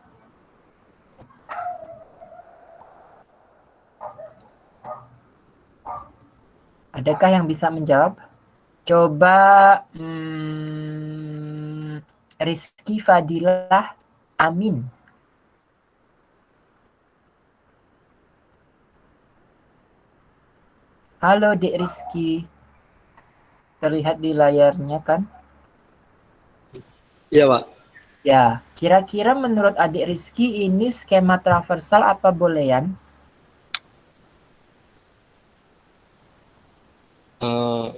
Adakah yang bisa menjawab? Coba Rizky Fadilah Amin. Halo Dek Rizky. Terlihat di layarnya kan? Iya, Pak. Ya, kira-kira menurut adik Rizky ini skema traversal apa boolean?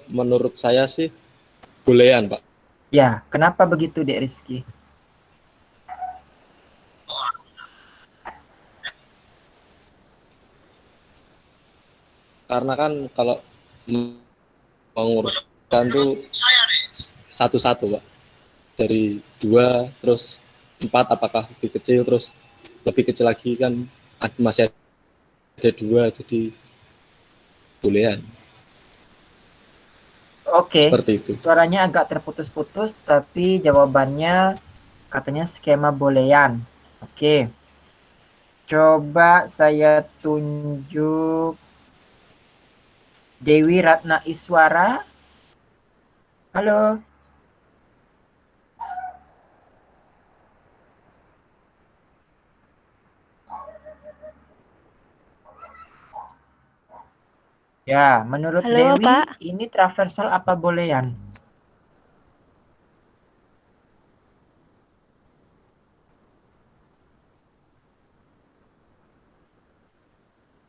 Menurut saya sih boolean, Pak. Ya, kenapa begitu Dek Rizky? Karena kan kalau mengurutkan tuh satu-satu, Pak. Dari 2 terus 4 apakah lebih kecil, terus lebih kecil lagi kan masih ada 2, jadi boolean. Oke, Seperti itu. suaranya agak terputus-putus, tapi jawabannya katanya skema boolean. Oke, coba saya tunjuk Dewi Ratna Iswara. Halo. Ya, menurut Halo, Dewi, Pak. ini traversal apa boolean?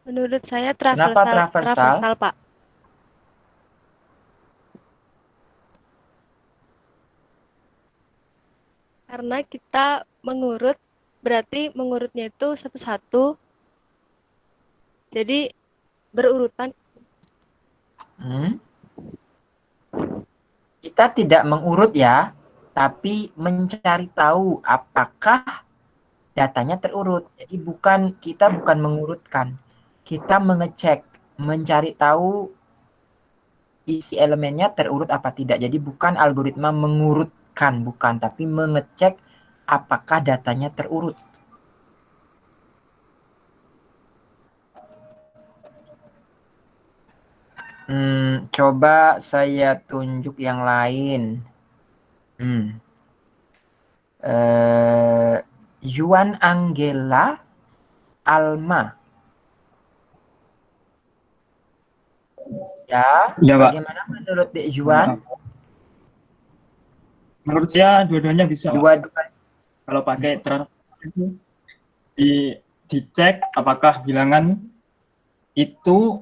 Menurut saya Kenapa traversal? traversal, Pak. Karena kita mengurut, berarti mengurutnya itu satu-satu. Jadi berurutan. Kita tidak mengurut ya, tapi mencari tahu apakah datanya terurut. Jadi kita bukan mengurutkan. Kita mengecek, mencari tahu isi elemennya terurut apa tidak. Jadi bukan algoritma mengurutkan, bukan, tapi mengecek apakah datanya terurut. Coba saya tunjuk yang lain. Yuan Angela Alma. Ya, Pak. bagaimana menurut Dek Juan? Menurut saya dua-duanya bisa, Pak. Dua-dua. Kalau pakai itu dicek apakah bilangan itu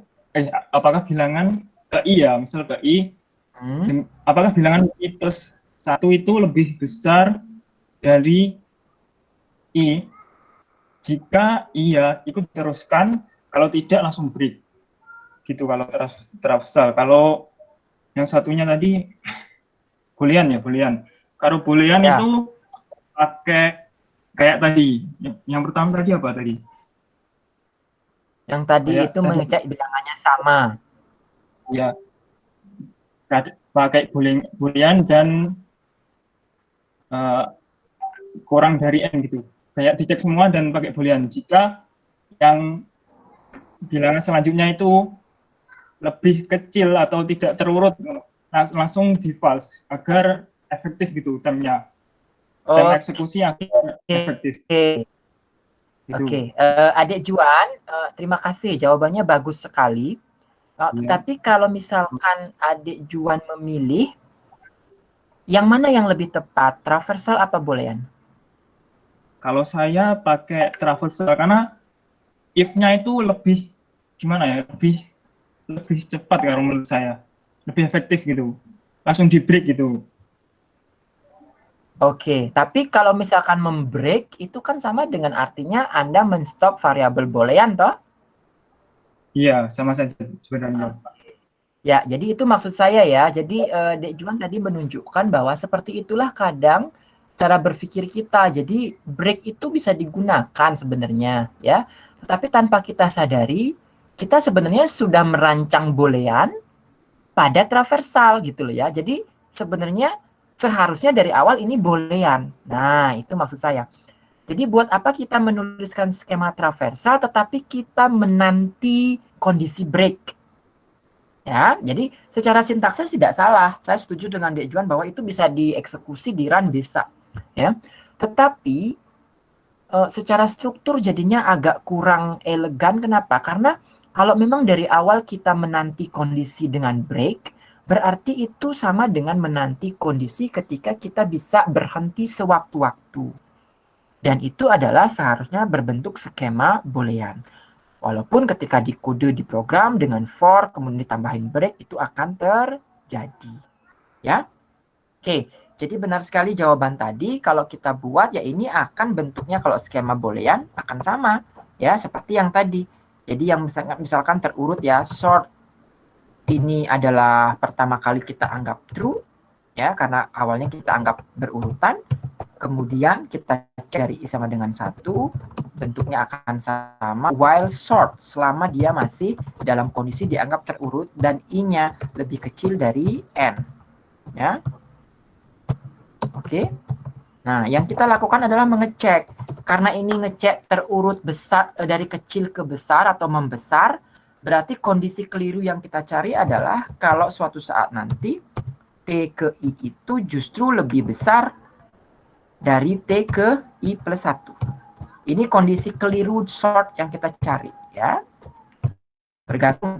apakah bilangan ke I ya, misal ke I, apakah bilangan I plus 1 itu lebih besar dari I. Jika iya, ikut teruskan, kalau tidak langsung break. Gitu kalau traversal. Kalau yang satunya tadi boolean ya, boolean. Kalau boolean Ya. itu pakai kayak tadi. Yang pertama tadi apa tadi? Yang tadi Kayak itu mengecek bilangannya sama. Ya. Pakai boolean dan kurang dari N gitu. Kayak dicek semua dan pakai boolean. Jika yang bilangan selanjutnya itu lebih kecil atau tidak terurut, langsung di false agar efektif gitu temnya. Tem eksekusi agar efektif. Oke. Adik Juan, terima kasih, jawabannya bagus sekali. Tetapi kalau misalkan Adik Juan memilih, yang mana yang lebih tepat, traversal apa boolean? Kalau saya pakai traversal karena if-nya itu lebih gimana ya, lebih cepat kalau menurut saya, lebih efektif gitu, langsung di break gitu. Oke, tapi kalau misalkan membreak itu kan sama dengan artinya Anda men-stop variabel boolean toh? Iya, sama saja sebenarnya. Ya, jadi itu maksud saya ya. Jadi Dek Juan tadi menunjukkan bahwa seperti itulah kadang cara berpikir kita. Jadi break itu bisa digunakan sebenarnya ya. Tetapi tanpa kita sadari, kita sebenarnya sudah merancang boolean pada traversal gitu loh ya. Jadi sebenarnya seharusnya dari awal ini boolean. Nah, itu maksud saya. Jadi buat apa kita menuliskan skema traversal tetapi kita menanti kondisi break? Ya, jadi secara sintaksis tidak salah. Saya setuju dengan Dek Juan bahwa itu bisa dieksekusi di run bisa, ya. Tetapi secara struktur jadinya agak kurang elegan. Kenapa? Karena Kalau memang dari awal kita menanti kondisi dengan break, berarti itu sama dengan menanti kondisi ketika kita bisa berhenti sewaktu-waktu. Dan itu adalah seharusnya berbentuk skema boolean. Walaupun ketika dikode di program dengan for kemudian ditambahin break itu akan terjadi. Ya. Oke, jadi benar sekali jawaban tadi. Kalau kita buat ya ini akan bentuknya kalau skema boolean akan sama ya seperti yang tadi. Jadi yang misalkan terurut ya sort ini adalah pertama kali kita anggap true ya karena awalnya kita anggap berurutan. Kemudian kita cari i sama dengan 1, bentuknya akan sama while sort selama dia masih dalam kondisi dianggap terurut dan i-nya lebih kecil dari n. Ya. Oke. Nah, yang kita lakukan adalah mengecek. Karena ini ngecek terurut besar dari kecil ke besar atau membesar, berarti kondisi keliru yang kita cari adalah kalau suatu saat nanti T ke I itu justru lebih besar dari T ke I plus 1. Ini kondisi keliru sort yang kita cari. Ya. Bergantung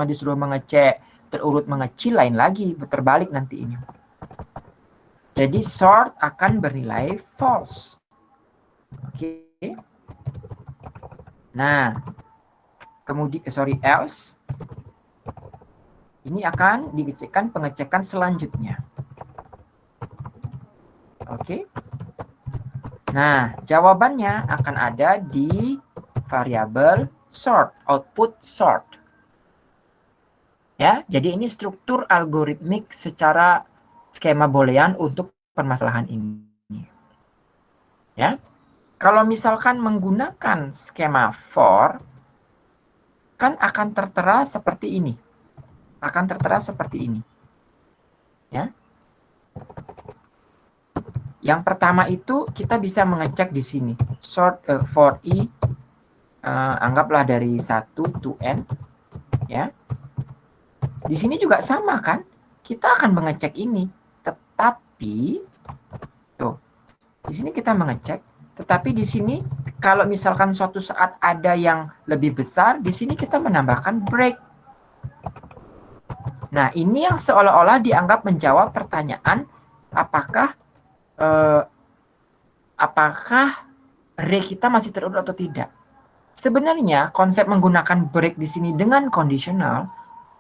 disuruh mengecek terurut mengecil lain lagi, terbalik nanti ini. Jadi sort akan bernilai false. Oke. Nah, kemudian else ini akan dicekkan pengecekan selanjutnya. Oke. Nah, jawabannya akan ada di variabel sort, output sort. Ya, jadi ini struktur algoritmik secara skema boolean untuk permasalahan ini. Ya. Kalau misalkan menggunakan skema for, kan akan tertera seperti ini. Akan tertera seperti ini. Ya. Yang pertama itu kita bisa mengecek di sini. Sort for i, anggaplah dari 1 to n. Ya. Di sini juga sama kan? Kita akan mengecek ini. Tetapi, tuh, di sini kita mengecek. Tetapi di sini, kalau misalkan suatu saat ada yang lebih besar, di sini kita menambahkan break. Nah, ini yang seolah-olah dianggap menjawab pertanyaan, apakah array kita masih terurut atau tidak. Sebenarnya, konsep menggunakan break di sini dengan kondisional,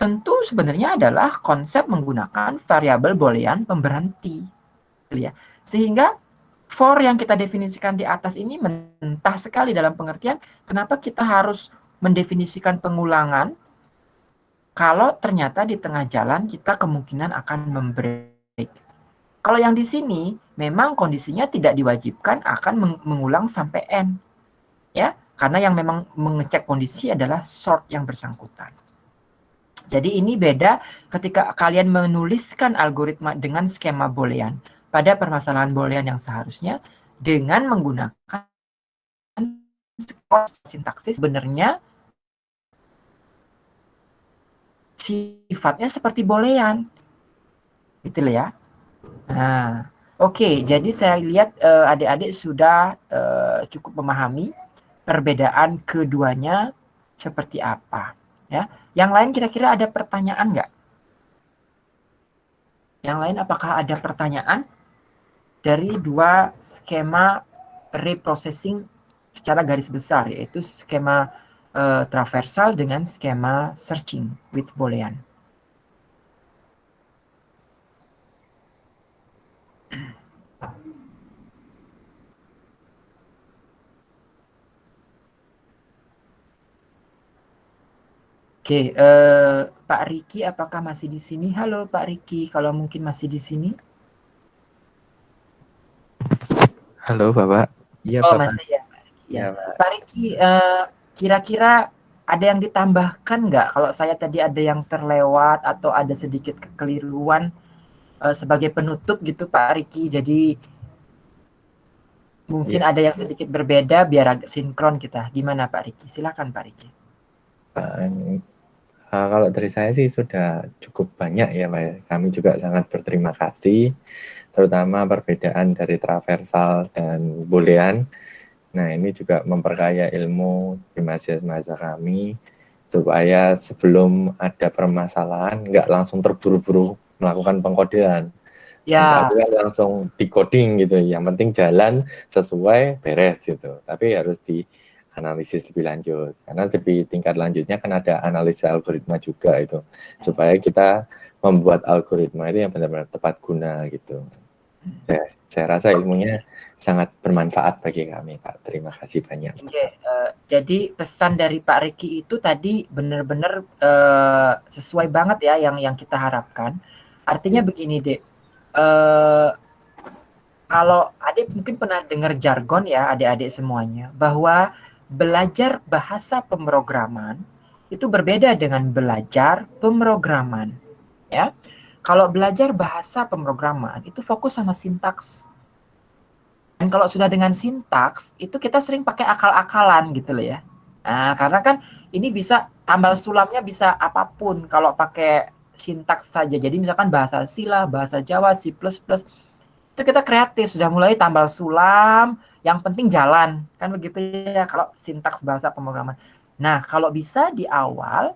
tentu sebenarnya adalah konsep menggunakan variabel boolean pemberhenti. Ya. Sehingga for yang kita definisikan di atas ini mentah sekali dalam pengertian kenapa kita harus mendefinisikan pengulangan kalau ternyata di tengah jalan kita kemungkinan akan membreak. Kalau yang di sini memang kondisinya tidak diwajibkan akan mengulang sampai n. Ya, karena yang memang mengecek kondisi adalah sort yang bersangkutan. Jadi ini beda ketika kalian menuliskan algoritma dengan skema boolean pada permasalahan boolean yang seharusnya dengan menggunakan sintaksis sebenarnya sifatnya seperti boolean. Gitu ya. Nah, oke, jadi saya lihat adik-adik sudah cukup memahami perbedaan keduanya seperti apa. Ya, yang lain kira-kira ada pertanyaan nggak? Yang lain apakah ada pertanyaan dari dua skema reprocessing secara garis besar, yaitu skema traversal dengan skema searching with boolean? Oke, Pak Riki, apakah masih di sini? Halo Pak Riki, kalau mungkin masih di sini. Halo Bapak. Iya Oh, Bapak. masih ya Pak Riki. Ya. Iya, Pak. Pak Riki, kira-kira ada yang ditambahkan nggak? Kalau saya tadi ada yang terlewat atau ada sedikit kekeliruan sebagai penutup gitu Pak Riki. Jadi mungkin ada yang sedikit berbeda biar agak sinkron kita. Gimana Pak Riki? Silakan Pak Riki. Kalau dari saya sih sudah cukup banyak ya Pak. Kami juga sangat berterima kasih, terutama perbedaan dari traversal dan boolean. Nah ini juga memperkaya ilmu di mahasiswa kami. supaya sebelum ada permasalahan nggak langsung terburu-buru melakukan pengkodean. Ya. Sementara kan langsung di-coding gitu, yang penting jalan sesuai beres gitu. Tapi harus dianalisis lebih lanjut, karena di tingkat lanjutnya kan ada analisis algoritma juga itu, supaya kita membuat algoritma itu yang benar-benar tepat guna gitu. Saya rasa ilmunya sangat bermanfaat bagi kami, Pak. Terima kasih banyak. Jadi pesan dari Pak Riki itu tadi benar-benar sesuai banget ya yang kita harapkan. Artinya begini, Dek. Kalau adik mungkin pernah dengar jargon ya, adik-adik semuanya, bahwa belajar bahasa pemrograman itu berbeda dengan belajar pemrograman. Ya, kalau belajar bahasa pemrograman itu fokus sama sintaks. Dan kalau sudah dengan sintaks, itu kita sering pakai akal-akalan gitu loh ya. Nah, karena kan ini bisa tambal sulamnya bisa apapun kalau pakai sintaks saja. Jadi misalkan bahasa C lah, bahasa Jawa, C++, itu kita kreatif, sudah mulai tambal sulam, yang penting jalan. Kan begitu ya kalau sintaks bahasa pemrograman. Nah, kalau bisa di awal,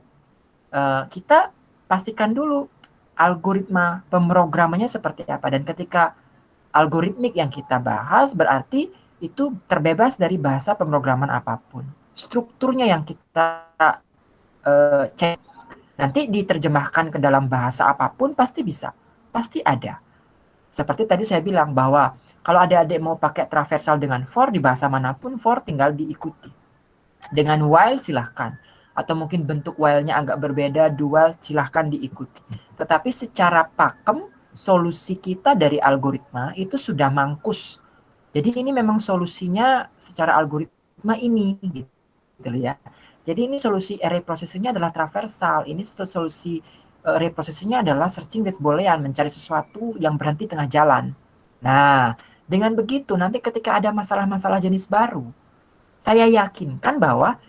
kita pastikan dulu algoritma pemrogramannya seperti apa. Dan ketika algoritmik yang kita bahas berarti itu terbebas dari bahasa pemrograman apapun. Strukturnya yang kita cek. Nanti diterjemahkan ke dalam bahasa apapun pasti bisa. Pasti ada. Seperti tadi saya bilang bahwa kalau adik-adik mau pakai traversal dengan for di bahasa manapun, for tinggal diikuti. Dengan while silahkan. Atau mungkin bentuk while-nya agak berbeda, dual silahkan diikuti. Tetapi secara pakem, solusi kita dari algoritma itu sudah mangkus. Jadi ini memang solusinya secara algoritma ini gitu ya. Jadi ini solusi array processing-nya adalah traversal. Ini solusi array processing-nya adalah searching with boolean, mencari sesuatu yang berhenti tengah jalan. Nah, dengan begitu nanti ketika ada masalah-masalah jenis baru, saya yakinkan bahwa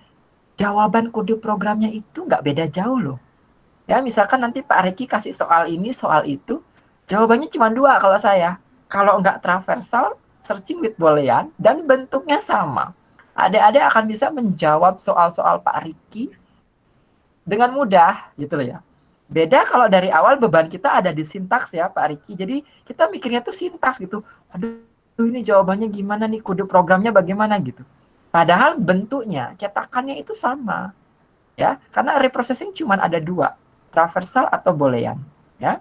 jawaban kode programnya itu nggak beda jauh loh. Ya, misalkan nanti Pak Reki kasih soal ini, soal itu, jawabannya cuma 2 kalau saya. Kalau nggak traversal, searching with boolean, dan bentuknya sama. Adik-adik akan bisa menjawab soal-soal Pak Riki dengan mudah, gitu loh ya. Beda kalau dari awal beban kita ada di sintaks ya Pak Riki. Jadi kita mikirnya tuh sintaks gitu. Aduh, ini jawabannya gimana nih, kode programnya bagaimana gitu. Padahal bentuknya, cetakannya itu sama. Ya, karena reprocessing cuma ada 2, traversal atau boolean, ya.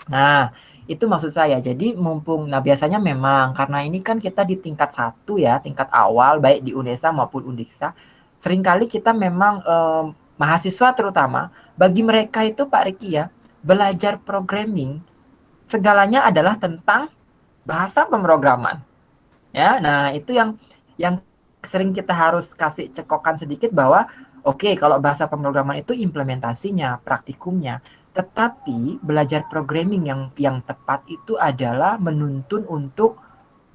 Nah, itu maksud saya. Jadi mumpung, nah biasanya memang karena ini kan kita di tingkat 1 ya, tingkat awal baik di UNESA maupun Undiksa, seringkali kita memang mahasiswa terutama, bagi mereka itu Pak Riki ya, belajar programming segalanya adalah tentang bahasa pemrograman. Ya, nah itu yang sering kita harus kasih cekokan sedikit bahwa oke, kalau bahasa pemrograman itu implementasinya, praktikumnya. Tetapi belajar programming yang tepat itu adalah menuntun untuk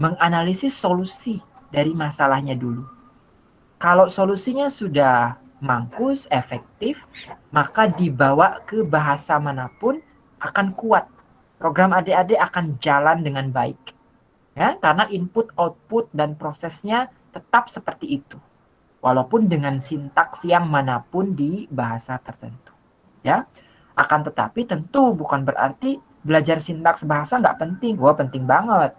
menganalisis solusi dari masalahnya dulu. Kalau solusinya sudah mangkus, efektif, maka dibawa ke bahasa manapun akan kuat. Program adik-adik akan jalan dengan baik. Ya, karena input, output, dan prosesnya tetap seperti itu. Walaupun dengan sintaks yang manapun di bahasa tertentu. Ya, akan tetapi tentu bukan berarti belajar sintaks bahasa nggak penting. Wah, penting banget.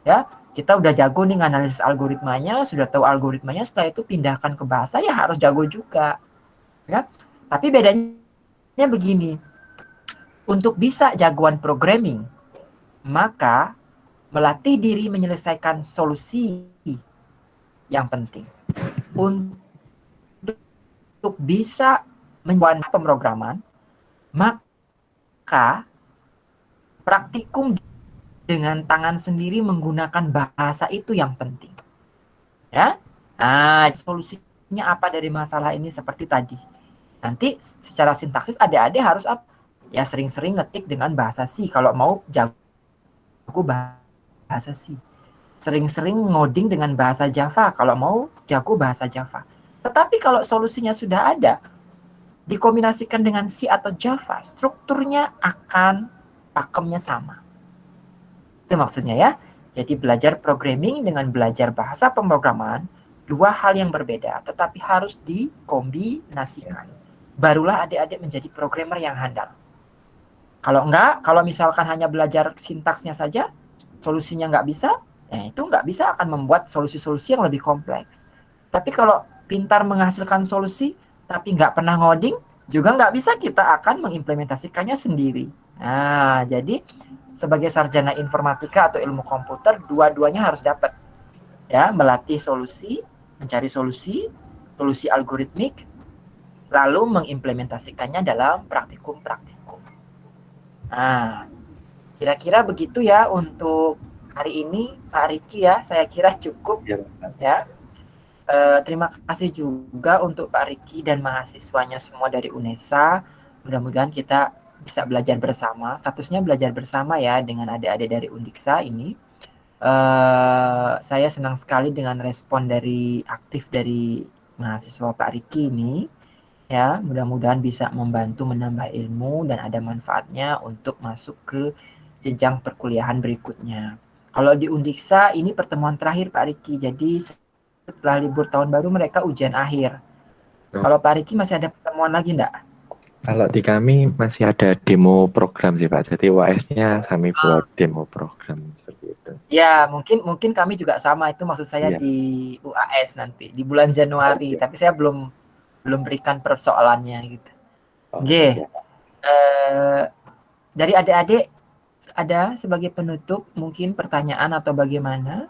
Ya, kita udah jago nih analisis algoritmanya, sudah tahu algoritmanya, setelah itu pindahkan ke bahasa ya harus jago juga. Ya, tapi bedanya begini. Untuk bisa jagoan programming, maka melatih diri menyelesaikan solusi yang penting. Untuk bisa menjalankan pemrograman, maka praktikum dengan tangan sendiri menggunakan bahasa itu yang penting. Ya, nah solusinya apa dari masalah ini seperti tadi. Nanti secara sintaksis adik-adik harus apa? Ya sering-sering ngetik dengan bahasa C kalau mau jago bahasa C. Sering-sering ngoding dengan bahasa Java kalau mau jago bahasa Java. Tetapi kalau solusinya sudah ada, dikombinasikan dengan C atau Java, strukturnya akan pakemnya sama. Itu maksudnya ya. Jadi belajar programming dengan belajar bahasa pemrograman, 2 hal yang berbeda, tetapi harus dikombinasikan. barulah adik-adik menjadi programmer yang handal. Kalau enggak, kalau misalkan hanya belajar sintaksnya saja, solusinya nggak bisa, itu nggak bisa akan membuat solusi-solusi yang lebih kompleks. Tapi kalau pintar menghasilkan solusi, tapi nggak pernah ngoding, juga nggak bisa kita akan mengimplementasikannya sendiri. Nah, jadi sebagai sarjana informatika atau ilmu komputer, dua-duanya harus dapat. Ya, melatih solusi, mencari solusi algoritmik, lalu mengimplementasikannya dalam praktikum-praktikum. Nah, kira-kira begitu ya untuk hari ini, Pak Riki ya. Saya kira cukup ya. Terima kasih juga untuk Pak Riki dan mahasiswanya semua dari UNESA. Mudah-mudahan kita bisa belajar bersama. Statusnya belajar bersama ya dengan adik-adik dari Undiksa ini. Saya senang sekali dengan respon aktif dari mahasiswa Pak Riki ini. Ya, mudah-mudahan bisa membantu menambah ilmu dan ada manfaatnya untuk masuk ke jenjang perkuliahan berikutnya. Kalau di Undiksa ini pertemuan terakhir Pak Riki, jadi setelah libur tahun baru mereka ujian akhir. Kalau Pak Riki masih ada pertemuan lagi enggak? Kalau di kami masih ada demo program sih Pak, jadi UAS-nya kami buat demo program seperti itu. Ya, mungkin kami juga sama, itu maksud saya di UAS nanti, di bulan Januari, tapi saya belum berikan persoalannya gitu. Oke. Dari adik-adik ada sebagai penutup mungkin pertanyaan atau bagaimana?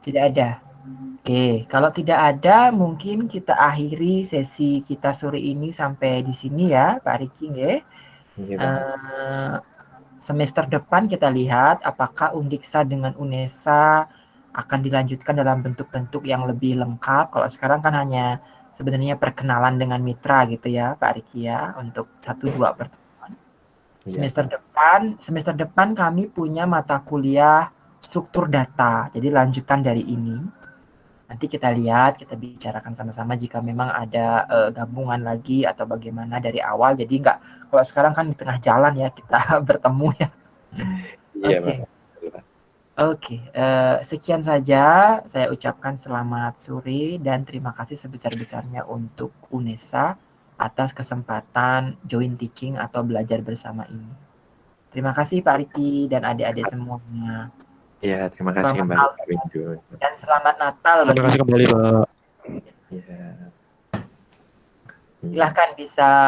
Tidak ada. Oke, kalau tidak ada mungkin kita akhiri sesi kita sore ini sampai di sini ya, Pak Riki ya. Semester depan kita lihat apakah Undiksa dengan UNESA akan dilanjutkan dalam bentuk-bentuk yang lebih lengkap. Kalau sekarang kan hanya sebenarnya perkenalan dengan mitra gitu ya, Pak Riki ya, untuk 1-2 pertemuan. Semester depan kami punya mata kuliah struktur data. Jadi lanjutan dari ini. Nanti kita lihat, kita bicarakan sama-sama jika memang ada gabungan lagi atau bagaimana dari awal. Jadi kalau sekarang kan di tengah jalan ya kita bertemu ya. Iya, Oke. Oke, sekian saja saya ucapkan selamat sore dan terima kasih sebesar-besarnya untuk UNESA atas kesempatan join teaching atau belajar bersama ini. Terima kasih Pak Riki dan adik-adik semuanya. Iya, terima kasih kembali Pak Windu. Dan selamat Natal. Terima kasih kembali Pak. Iya. Silahkan bisa